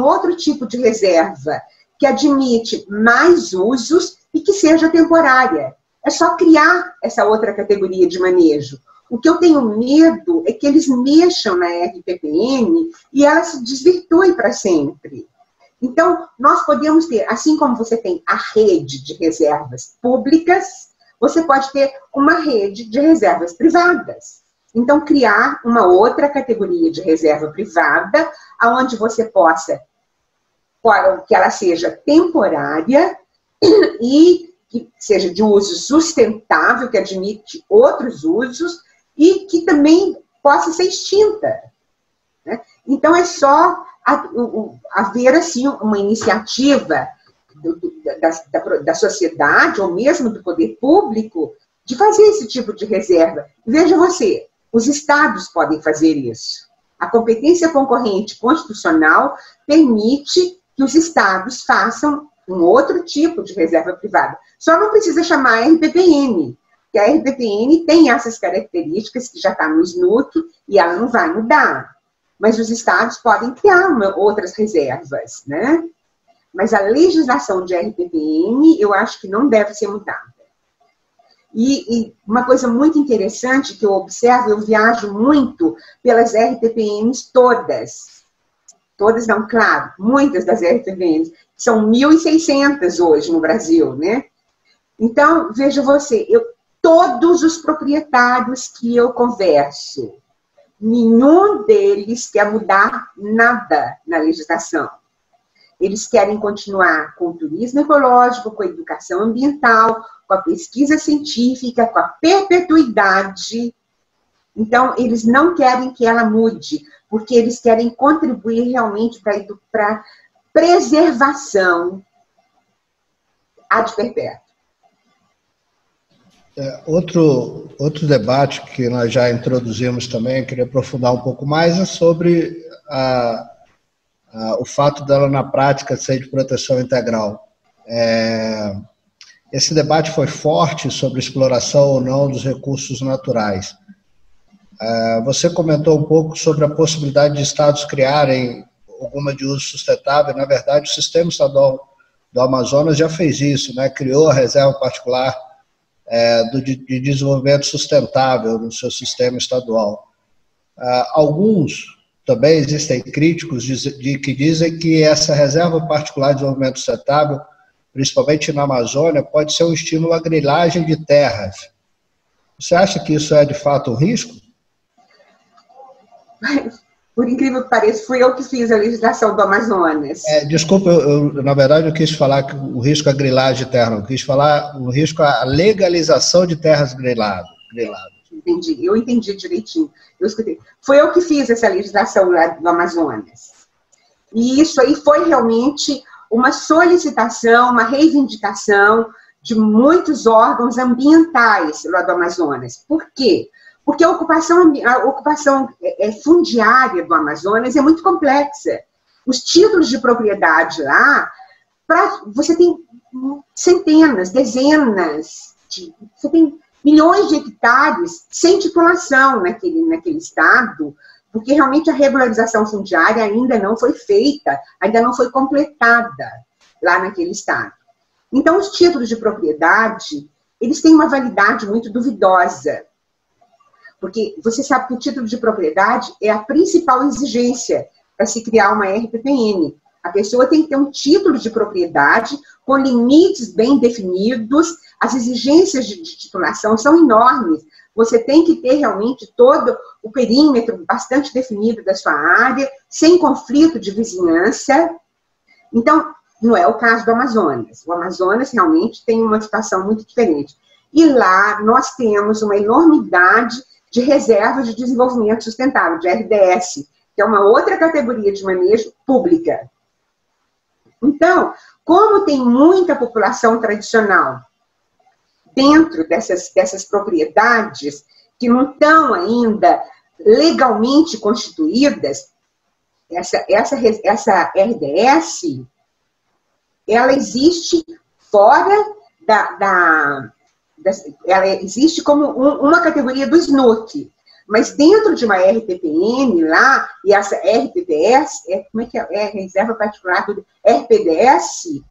outro tipo de reserva que admite mais usos e que seja temporária. É só criar essa outra categoria de manejo. O que eu tenho medo é que eles mexam na RPPN e ela se desvirtue para sempre. Então, nós podemos ter, assim como você tem a rede de reservas públicas, você pode ter uma rede de reservas privadas. Então, criar uma outra categoria de reserva privada, onde você possa, que ela seja temporária e que seja de uso sustentável, que admite outros usos e que também possa ser extinta. Né? Então, é só haver, assim, uma iniciativa da sociedade, ou mesmo do poder público, de fazer esse tipo de reserva. Veja você, os estados podem fazer isso. A competência concorrente constitucional permite que os estados façam um outro tipo de reserva privada. Só não precisa chamar RPPN, porque a RPPN tem essas características que já está no SNUC e ela não vai mudar. Mas os estados podem criar outras reservas, né? Mas a legislação de RPPN, eu acho que não deve ser mudada. E uma coisa muito interessante que eu observo, eu viajo muito pelas RPPNs todas. Todas não, claro, muitas das RPPNs. São 1.600 hoje no Brasil, né? Então, veja você, todos os proprietários que eu converso, nenhum deles quer mudar nada na legislação. Eles querem continuar com o turismo ecológico, com a educação ambiental, com a pesquisa científica, com a perpetuidade. Então, eles não querem que ela mude, porque eles querem contribuir realmente para a preservação ad perpétuo. Outro debate que nós já introduzimos também, queria aprofundar um pouco mais, é sobre o fato dela, na prática, ser de proteção integral. Esse debate foi forte sobre exploração ou não dos recursos naturais. Você comentou um pouco sobre a possibilidade de estados criarem alguma de uso sustentável. Na verdade, o Sistema Estadual do Amazonas já fez isso, né? Criou a reserva particular de desenvolvimento sustentável no seu sistema estadual. Alguns também existem críticos que dizem que essa reserva particular de desenvolvimento sustentável, principalmente na Amazônia, pode ser um estímulo à grilagem de terras. Você acha que isso é, de fato, um risco? Por incrível que pareça, fui eu que fiz a legislação do Amazonas. Desculpa, na verdade eu quis falar que o risco à grilagem de terra, não. Eu quis falar o risco à legalização de terras griladas. Entendi, eu entendi direitinho. Eu escutei. Foi eu que fiz essa legislação lá do Amazonas. E isso aí foi realmente uma solicitação, uma reivindicação de muitos órgãos ambientais lá do Amazonas. Por quê? Porque a ocupação fundiária do Amazonas é muito complexa. Os títulos de propriedade lá, você tem centenas, dezenas, você tem milhões de hectares sem titulação naquele estado, porque realmente a regularização fundiária ainda não foi feita, ainda não foi completada lá naquele estado. Então, os títulos de propriedade, eles têm uma validade muito duvidosa, porque você sabe que o título de propriedade é a principal exigência para se criar uma RPPN. A pessoa tem que ter um título de propriedade com limites bem definidos, as exigências de titulação são enormes. Você tem que ter realmente todo o perímetro bastante definido da sua área, sem conflito de vizinhança. Então, não é o caso do Amazonas. O Amazonas realmente tem uma situação muito diferente. E lá nós temos uma enormidade de reservas de desenvolvimento sustentável, de RDS, que é uma outra categoria de manejo pública. Então, como tem muita população tradicional dentro dessas propriedades que não estão ainda legalmente constituídas, essa RDS, ela existe fora ela existe como uma categoria do SNUC, mas dentro de uma RPPN lá, e essa RPPS, como é que é? Reserva Particular do RPDS,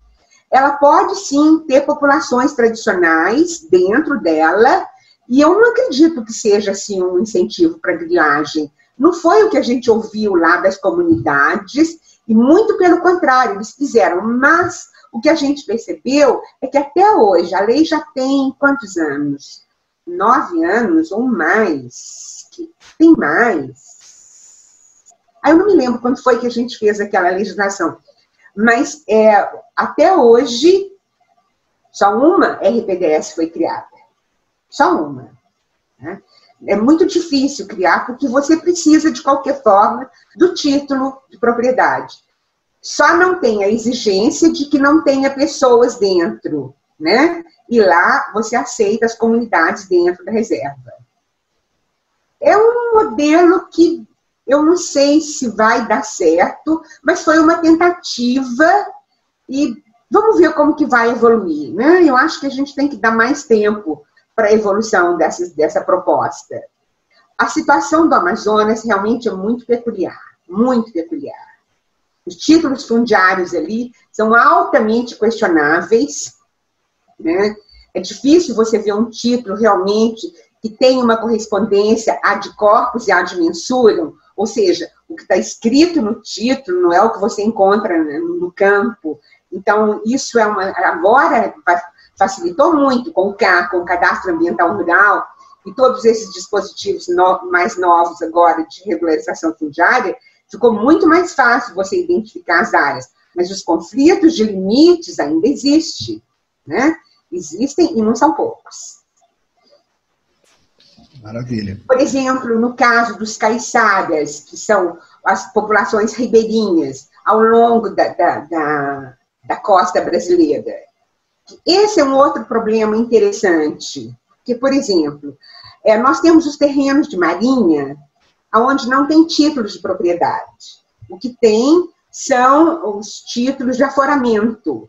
ela pode sim ter populações tradicionais dentro dela, e eu não acredito que seja assim um incentivo para a grilagem. Não foi o que a gente ouviu lá das comunidades, e muito pelo contrário, eles fizeram, mas o que a gente percebeu é que até hoje, a lei já tem quantos anos? 9 anos ou mais? Tem mais. Aí eu não me lembro quando foi que a gente fez aquela legislação. Mas até hoje, só uma RPDS foi criada. Só uma. Né? É muito difícil criar, porque você precisa, de qualquer forma, do título de propriedade. Só não tem a exigência de que não tenha pessoas dentro, né? E lá você aceita as comunidades dentro da reserva. É um modelo que eu não sei se vai dar certo, mas foi uma tentativa e vamos ver como que vai evoluir, né? Eu acho que a gente tem que dar mais tempo para a evolução dessa proposta. A situação do Amazonas realmente é muito peculiar, muito peculiar. Os títulos fundiários ali são altamente questionáveis, né? É difícil você ver um título realmente que tem uma correspondência ad corpus e ad mensuram, ou seja, o que está escrito no título não é o que você encontra no campo. Então, isso agora facilitou muito com o CAR, com o Cadastro Ambiental Rural, e todos esses dispositivos mais novos agora de regularização fundiária, ficou muito mais fácil você identificar as áreas, mas os conflitos de limites ainda existem, né? Existem e não são poucos. Maravilha. Por exemplo, no caso dos caiçaras, que são as populações ribeirinhas ao longo da costa brasileira. Esse é um outro problema interessante, porque, por exemplo, nós temos os terrenos de marinha, onde não tem títulos de propriedade. O que tem são os títulos de aforamento,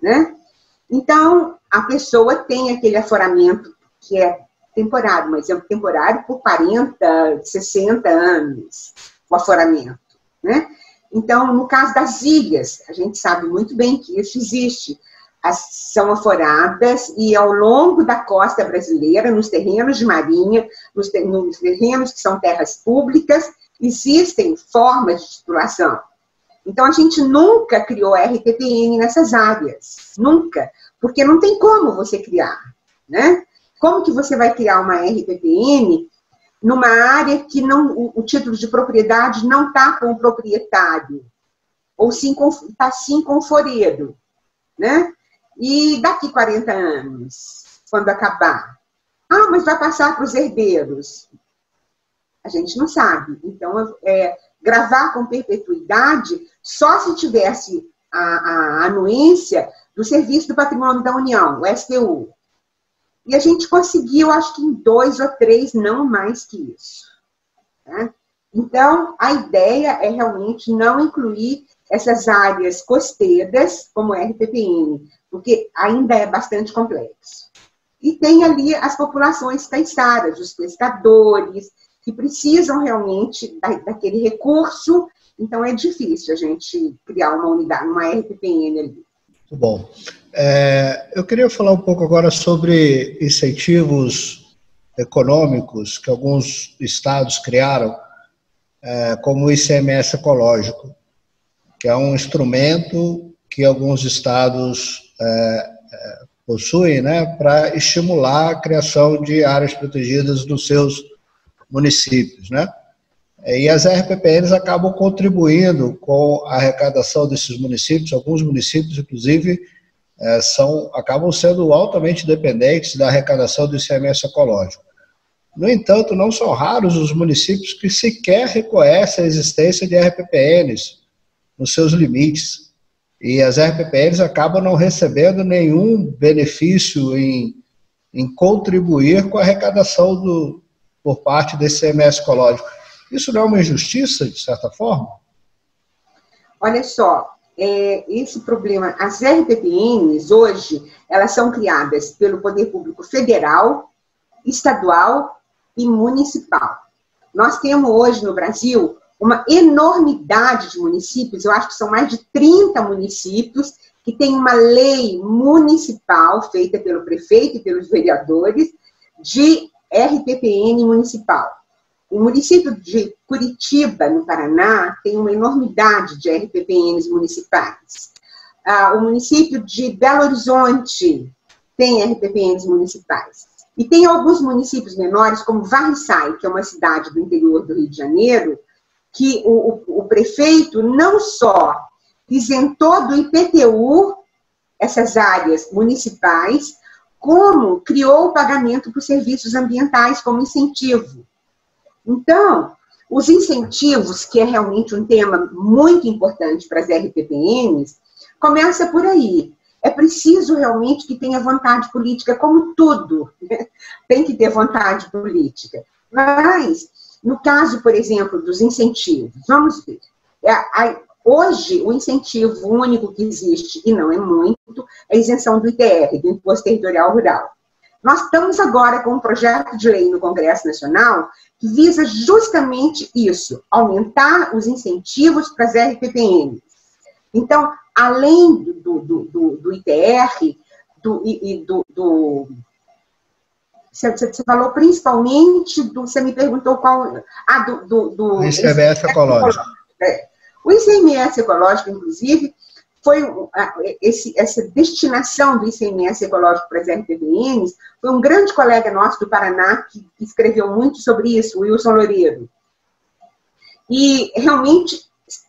né? Então, a pessoa tem aquele aforamento que é temporário, mas é temporário por 40, 60 anos, o aforamento, né? Então, no caso das ilhas, a gente sabe muito bem que isso existe. São aforadas e ao longo da costa brasileira, nos terrenos de marinha, nos terrenos que são terras públicas, existem formas de titulação. Então, a gente nunca criou RPPN nessas áreas, nunca, porque não tem como você criar, né? Como que você vai criar uma RPPN numa área que o título de propriedade não está com o proprietário, ou está sim com o foreiro, né? E daqui 40 anos, quando acabar? Ah, mas vai passar para os herdeiros. A gente não sabe. Então, gravar com perpetuidade só se tivesse a anuência do Serviço do Patrimônio da União, o SPU. E a gente conseguiu, acho que em 2 ou 3, não mais que isso. Né? Então, a ideia é realmente não incluir essas áreas costeiras como RPPN, porque ainda é bastante complexo. E tem ali as populações caiçaras, os pescadores, que precisam realmente daquele recurso, então é difícil a gente criar uma unidade, uma RPPN ali. Muito bom. Eu queria falar um pouco agora sobre incentivos econômicos que alguns estados criaram, como o ICMS ecológico, que é um instrumento que alguns estados possuem, né, para estimular a criação de áreas protegidas nos seus municípios, né? E as RPPNs acabam contribuindo com a arrecadação desses municípios. Alguns municípios, inclusive, acabam sendo altamente dependentes da arrecadação do ICMS ecológico. No entanto, não são raros os municípios que sequer reconhecem a existência de RPPNs nos seus limites. E as RPPNs acabam não recebendo nenhum benefício em contribuir com a arrecadação por parte desse ICMS ecológico. Isso não é uma injustiça, de certa forma? Olha só, esse problema, as RPPNs hoje, elas são criadas pelo Poder Público Federal, Estadual e Municipal. Nós temos hoje no Brasil uma enormidade de municípios, eu acho que são mais de 30 municípios que têm uma lei municipal feita pelo prefeito e pelos vereadores de RPPN municipal. O município de Curitiba, no Paraná, tem uma enormidade de RPPNs municipais. O município de Belo Horizonte tem RPPNs municipais. E tem alguns municípios menores, como Varriçai, que é uma cidade do interior do Rio de Janeiro, que o prefeito não só isentou do IPTU essas áreas municipais, como criou o pagamento por serviços ambientais como incentivo. Então, os incentivos, que é realmente um tema muito importante para as RPPNs, começa por aí. É preciso realmente que tenha vontade política, como tudo, né? Tem que ter vontade política. Mas, no caso, por exemplo, dos incentivos, vamos ver. Hoje, o incentivo único que existe, e não é muito, é a isenção do ITR, do Imposto Territorial Rural. Nós estamos agora com um projeto de lei no Congresso Nacional que visa justamente isso, aumentar os incentivos para as RPPNs. Então, além do ITR, você falou principalmente você me perguntou qual... do ICMS ecológico. O ICMS ecológico, inclusive, foi essa destinação do ICMS ecológico para as RPPNs, foi um grande colega nosso do Paraná que escreveu muito sobre isso, o Wilson Loureiro. E, realmente,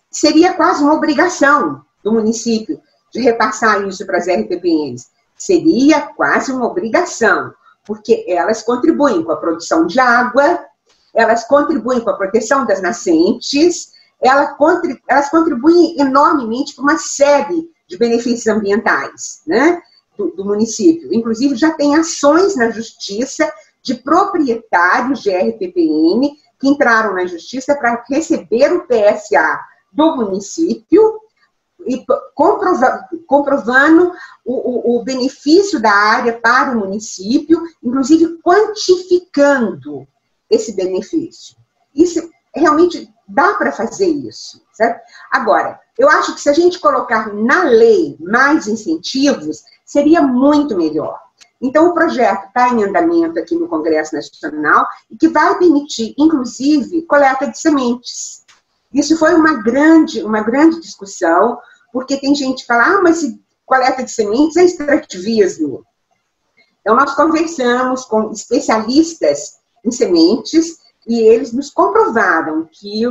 seria quase uma obrigação do município de repassar isso para as RPPNs. Seria quase uma obrigação, porque elas contribuem com a produção de água, elas contribuem com a proteção das nascentes, elas contribuem enormemente para uma série de benefícios ambientais, né, do município. Inclusive, já tem ações na justiça de proprietários de RPPN que entraram na justiça para receber o PSA do município e comprovando o benefício da área para o município, inclusive quantificando esse benefício. Isso realmente dá para fazer isso, certo? Agora, eu acho que se a gente colocar na lei mais incentivos, seria muito melhor. Então, o projeto está em andamento aqui no Congresso Nacional e que vai permitir, inclusive, coleta de sementes. Isso foi uma grande discussão, porque tem gente que fala, mas coleta de sementes é extrativismo. Então, nós conversamos com especialistas em sementes e eles nos comprovaram que,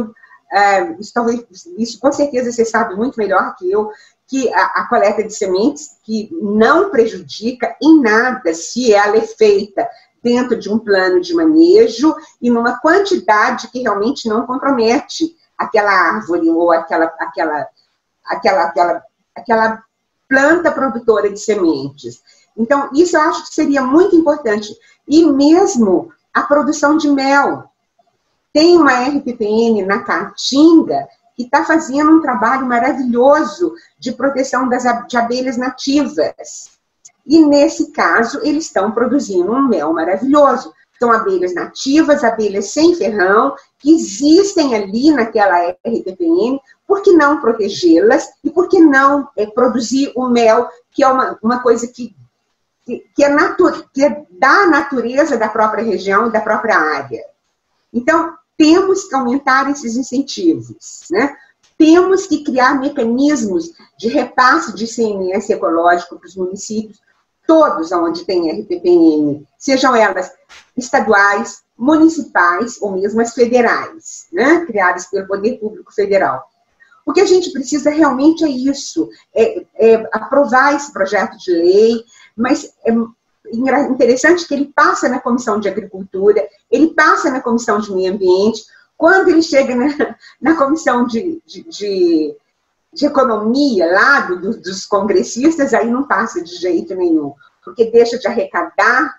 isso com certeza você sabe muito melhor que eu, que a coleta de sementes que não prejudica em nada se ela é feita dentro de um plano de manejo e numa quantidade que realmente não compromete aquela árvore ou aquela planta produtora de sementes. Então, isso eu acho que seria muito importante. E mesmo a produção de mel. Tem uma RPPN na Caatinga que está fazendo um trabalho maravilhoso de proteção de abelhas nativas. E, nesse caso, eles estão produzindo um mel maravilhoso. São abelhas nativas, abelhas sem ferrão, que existem ali naquela RPPN. Por que não protegê-las? E por que não produzir o mel, que é uma coisa que é da natureza da própria região e da própria área? Então, temos que aumentar esses incentivos, né? Temos que criar mecanismos de repasse de ICMS ecológico para os municípios, todos onde tem RPPN, sejam elas estaduais, municipais ou mesmo as federais, né? Criadas pelo Poder Público Federal. O que a gente precisa realmente é isso, aprovar esse projeto de lei, mas é interessante que ele passa na Comissão de Agricultura, ele passa na Comissão de Meio Ambiente, quando ele chega na Comissão de Economia, lá dos congressistas, aí não passa de jeito nenhum, porque deixa de arrecadar,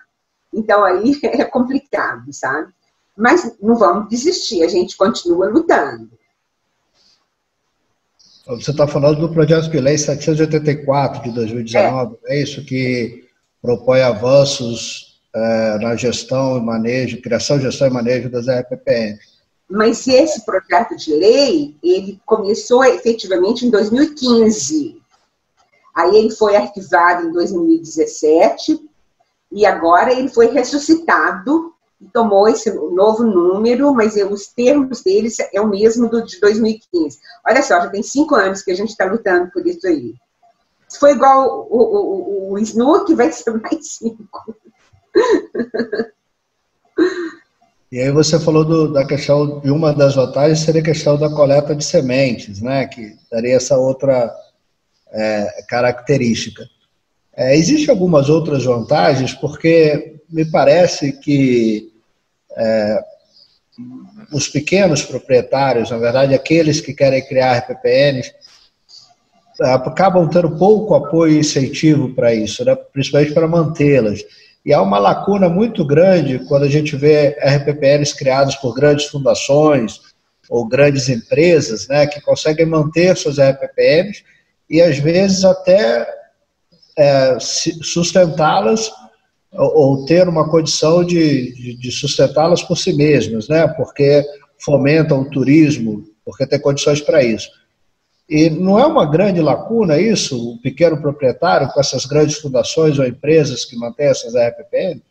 então aí é complicado, sabe? Mas não vamos desistir, a gente continua lutando. Você está falando do projeto de lei 784 de 2019, é isso que propõe avanços na gestão e manejo, criação, gestão e manejo das RPPN. Mas esse projeto de lei, ele começou efetivamente em 2015. Aí ele foi arquivado em 2017 e agora ele foi ressuscitado e tomou esse novo número, mas os termos deles é o mesmo de 2015. Olha só, já tem 5 anos que a gente está lutando por isso aí. Se for igual o SNUC, vai ser mais 5. E aí você falou da questão de uma das vantagens seria a questão da coleta de sementes, né? Que daria essa outra característica. Existem algumas outras vantagens, porque me parece que os pequenos proprietários, na verdade, aqueles que querem criar RPPNs, acabam tendo pouco apoio e incentivo para isso, né? Principalmente para mantê-las. E há uma lacuna muito grande quando a gente vê RPPNs criadas por grandes fundações ou grandes empresas, né, que conseguem manter suas RPPNs e, às vezes, até sustentá-las ou ter uma condição de sustentá-las por si mesmas, né, porque fomentam o turismo, porque tem condições para isso. E não é uma grande lacuna isso, o pequeno proprietário com essas grandes fundações ou empresas que mantêm essas RPPN?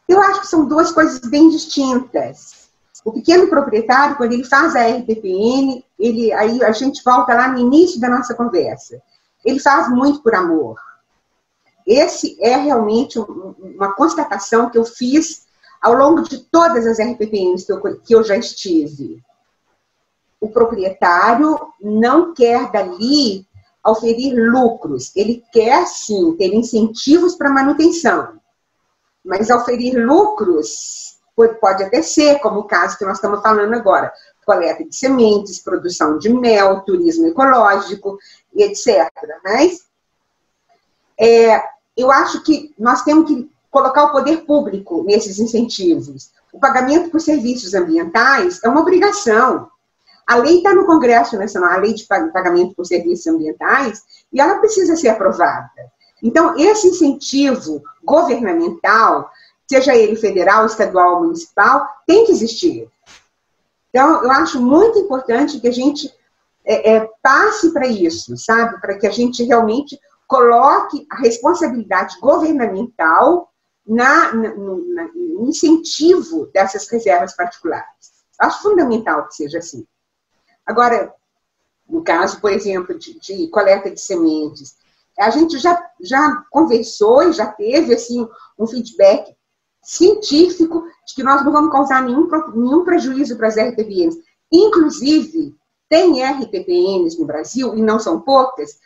Eu acho que são duas coisas bem distintas. O pequeno proprietário, quando ele faz a RPPN, aí a gente volta lá no início da nossa conversa. Ele faz muito por amor. Esse é realmente uma constatação que eu fiz ao longo de todas as RPPNs que eu já estive. O proprietário não quer dali oferir lucros. Ele quer, sim, ter incentivos para manutenção. Mas oferir lucros pode até ser, como o caso que nós estamos falando agora. Coleta de sementes, produção de mel, turismo ecológico, e etc. Mas eu acho que nós temos que colocar o poder público nesses incentivos. O pagamento por serviços ambientais é uma obrigação. A lei está no Congresso Nacional, a lei de pagamento por serviços ambientais, e ela precisa ser aprovada. Então, esse incentivo governamental, seja ele federal, estadual ou municipal, tem que existir. Então, eu acho muito importante que a gente passe para isso, sabe? Para que a gente realmente coloque a responsabilidade governamental no incentivo dessas reservas particulares. Acho fundamental que seja assim. Agora, no caso, por exemplo, de coleta de sementes, a gente já conversou e já teve assim, um feedback científico de que nós não vamos causar nenhum prejuízo para as RTPNs. Inclusive, tem RTPNs no Brasil, e não são poucas,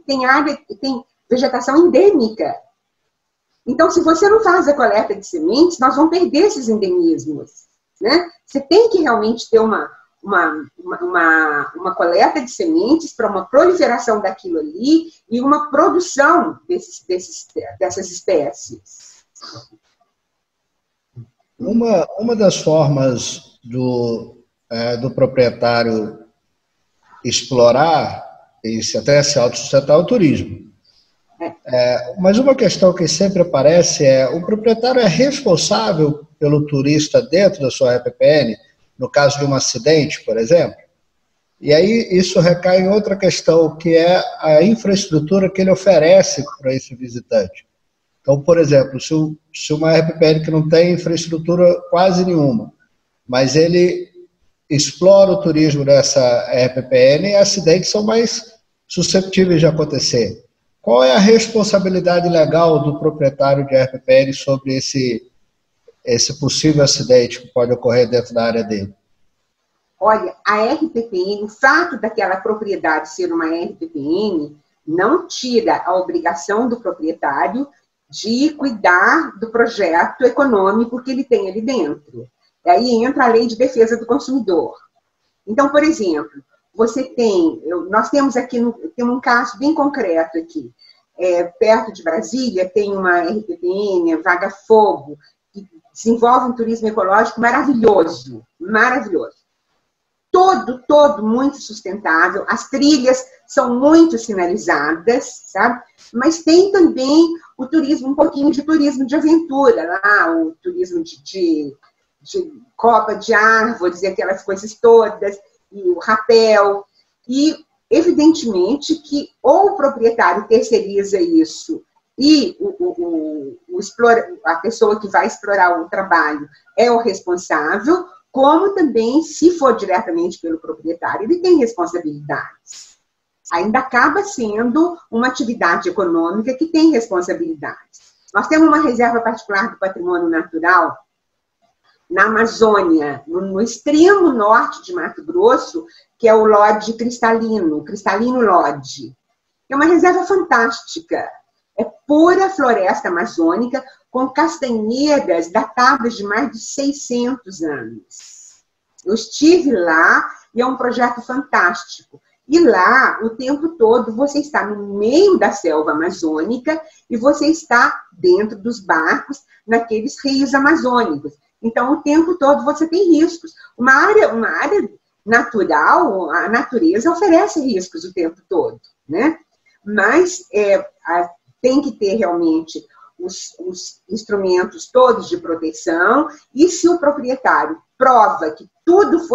tem vegetação endêmica. Então, se você não faz a coleta de sementes, nós vamos perder esses endemismos, né? Você tem que realmente ter uma coleta de sementes para uma proliferação daquilo ali e uma produção dessas espécies. Uma das formas do proprietário explorar e até se autossustentar é o turismo. Mas uma questão que sempre aparece é: o proprietário é responsável pelo turista dentro da sua RPPN, no caso de um acidente, por exemplo? E aí isso recai em outra questão, que é a infraestrutura que ele oferece para esse visitante. Então, por exemplo, se uma RPPN que não tem infraestrutura quase nenhuma, mas ele explora o turismo dessa RPPN, acidentes são mais susceptíveis de acontecer. Qual é a responsabilidade legal do proprietário de RPPN sobre esse possível acidente que pode ocorrer dentro da área dele? Olha, a RPPN, o fato daquela propriedade ser uma RPPN, não tira a obrigação do proprietário de cuidar do projeto econômico que ele tem ali dentro. E aí entra a Lei de Defesa do Consumidor. Então, por exemplo, nós temos aqui tem um caso bem concreto aqui. Perto de Brasília tem uma RPPN, Vaga Fogo, que desenvolve um turismo ecológico maravilhoso, maravilhoso. Todo muito sustentável, as trilhas são muito sinalizadas, sabe? Mas tem também o turismo, um pouquinho de turismo de aventura, lá, o turismo de copa de árvores, e aquelas coisas todas, e o rapel. E, evidentemente, que ou o proprietário terceiriza isso e a pessoa que vai explorar o trabalho é o responsável, como também, se for diretamente pelo proprietário, ele tem responsabilidades. Ainda acaba sendo uma atividade econômica que tem responsabilidades. Nós temos uma reserva particular do patrimônio natural na Amazônia, no extremo norte de Mato Grosso, que é o Lodge Cristalino Lodge. É uma reserva fantástica. É pura floresta amazônica, com castanheiras datadas de mais de 600 anos. Eu estive lá e é um projeto fantástico. E lá, o tempo todo, você está no meio da selva amazônica e você está dentro dos barcos, naqueles rios amazônicos. Então, o tempo todo você tem riscos. Uma área natural, a natureza oferece riscos o tempo todo, né? Mas tem que ter realmente os instrumentos todos de proteção, e se o proprietário prova que todos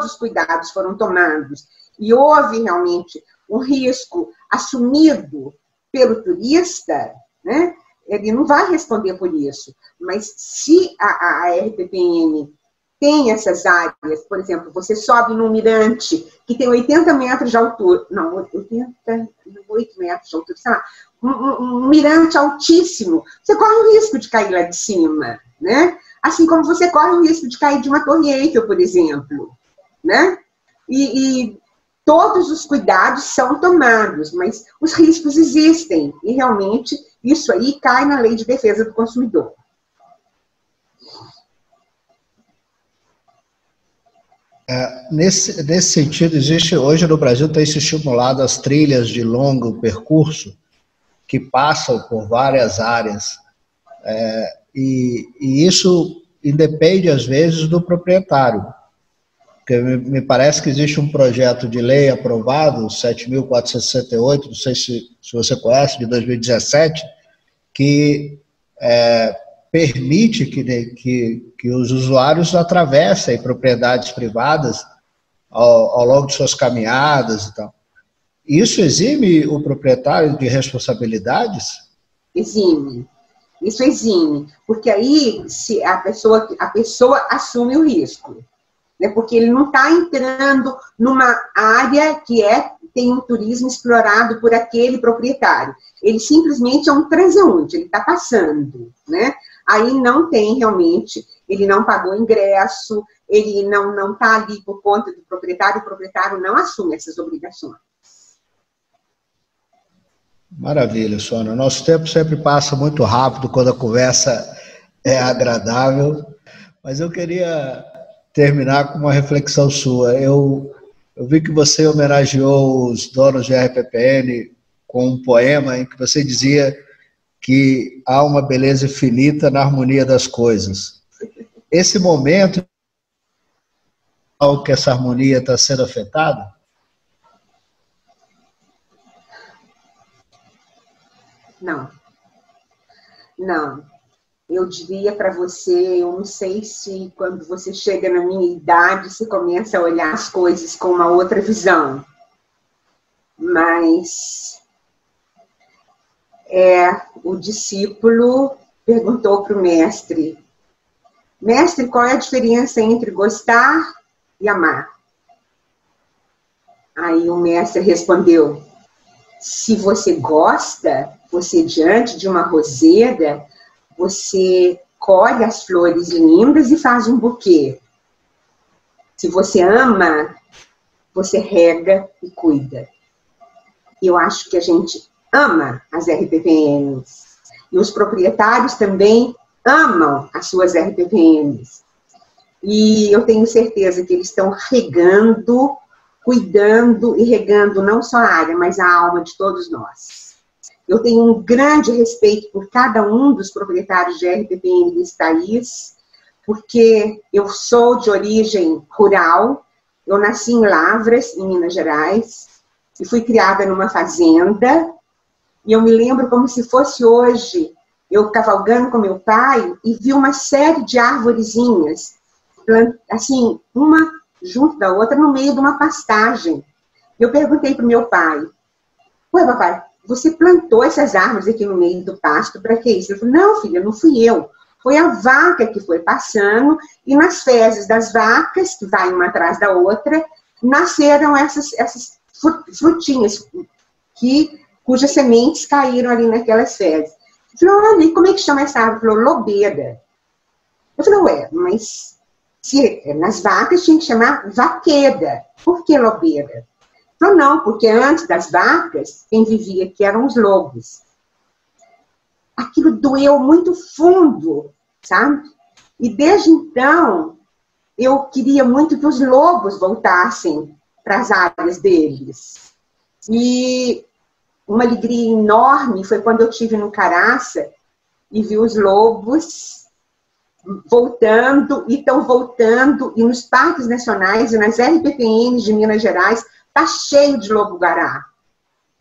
os cuidados foram tomados e houve realmente um risco assumido pelo turista, né, ele não vai responder por isso. Mas se a RPPN tem essas áreas, por exemplo, você sobe num mirante que tem 80 metros de altura, não, 88 metros de altura, sei lá, um mirante altíssimo, você corre o risco de cair lá de cima, né? Assim como você corre o risco de cair de uma torre Eiffel, por exemplo, né? E todos os cuidados são tomados, mas os riscos existem, e realmente isso aí cai na Lei de Defesa do Consumidor. Nesse sentido, existe hoje no Brasil, tem se estimulado as trilhas de longo percurso que passam por várias áreas, e isso independe, às vezes, do proprietário. Porque me parece que existe um projeto de lei aprovado, 7.468, não sei se você conhece, de 2017, que permite que os usuários atravessem propriedades privadas ao longo de suas caminhadas e tal. Isso exime o proprietário de responsabilidades? Exime. Isso exime. Porque aí se a pessoa assume o risco. Né? Porque ele não está entrando numa área que tem um turismo explorado por aquele proprietário. Ele simplesmente é um transeunte, ele está passando. Né? Aí não tem realmente, ele não pagou ingresso, ele não está ali por conta do proprietário, o proprietário não assume essas obrigações. Maravilha, Sônia. Nosso tempo sempre passa muito rápido quando a conversa é agradável, mas eu queria terminar com uma reflexão sua. Eu vi que você homenageou os donos de RPPN com um poema em que você dizia que há uma beleza infinita na harmonia das coisas. Esse momento que essa harmonia está sendo afetada? Não. Eu diria para você, eu não sei se quando você chega na minha idade, você começa a olhar as coisas com uma outra visão. Mas o discípulo perguntou para o mestre, mestre, qual é a diferença entre gostar e amar? Aí o mestre respondeu, se você gosta, você diante de uma roseira, você colhe as flores lindas e faz um buquê. Se você ama, você rega e cuida. Eu acho que a gente ama as RPPNs. E os proprietários também amam as suas RPPNs. E eu tenho certeza que eles estão regando, cuidando e regando não só a área, mas a alma de todos nós. Eu tenho um grande respeito por cada um dos proprietários de RPPN desse país, porque eu sou de origem rural, eu nasci em Lavras, em Minas Gerais, e fui criada numa fazenda, e eu me lembro como se fosse hoje, eu cavalgando com meu pai, e vi uma série de arvorezinhas, assim, uma junto da outra, no meio de uma pastagem. Eu perguntei para o meu pai, ué, papai, você plantou essas árvores aqui no meio do pasto, para que isso? Ele falou, não, filha, não fui eu. Foi a vaca que foi passando, e nas fezes das vacas, que vai uma atrás da outra, nasceram essas frutinhas, cujas sementes caíram ali naquelas fezes. Ele falou, olha, como é que chama essa árvore? Ele falou, lobeira. Eu falei, ué, mas nas vacas tinha que chamar vaqueda. Por que lobeira? Falou, não, porque antes das vacas, quem vivia aqui eram os lobos. Aquilo doeu muito fundo, sabe? E desde então, eu queria muito que os lobos voltassem para as áreas deles. E uma alegria enorme foi quando eu estive no Caraça e vi os lobos voltando, e estão voltando, e nos parques nacionais e nas RPPNs de Minas Gerais, está cheio de lobo-guará.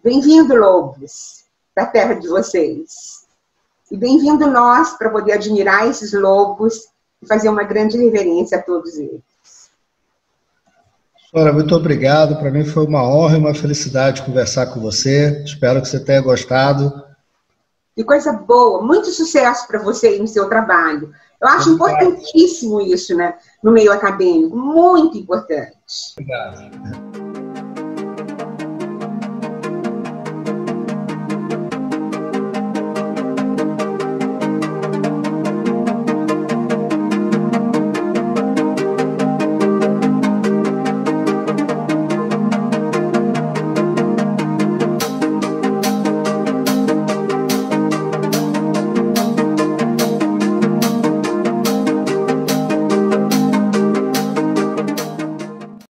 Bem-vindo, lobos, para a terra de vocês. E bem-vindo nós para poder admirar esses lobos e fazer uma grande reverência a todos eles. Sônia, muito obrigado. Para mim foi uma honra e uma felicidade conversar com você. Espero que você tenha gostado. Que coisa boa. Muito sucesso para você e no seu trabalho. Eu acho importantíssimo isso, né, no meio acadêmico. Muito importante. Obrigado.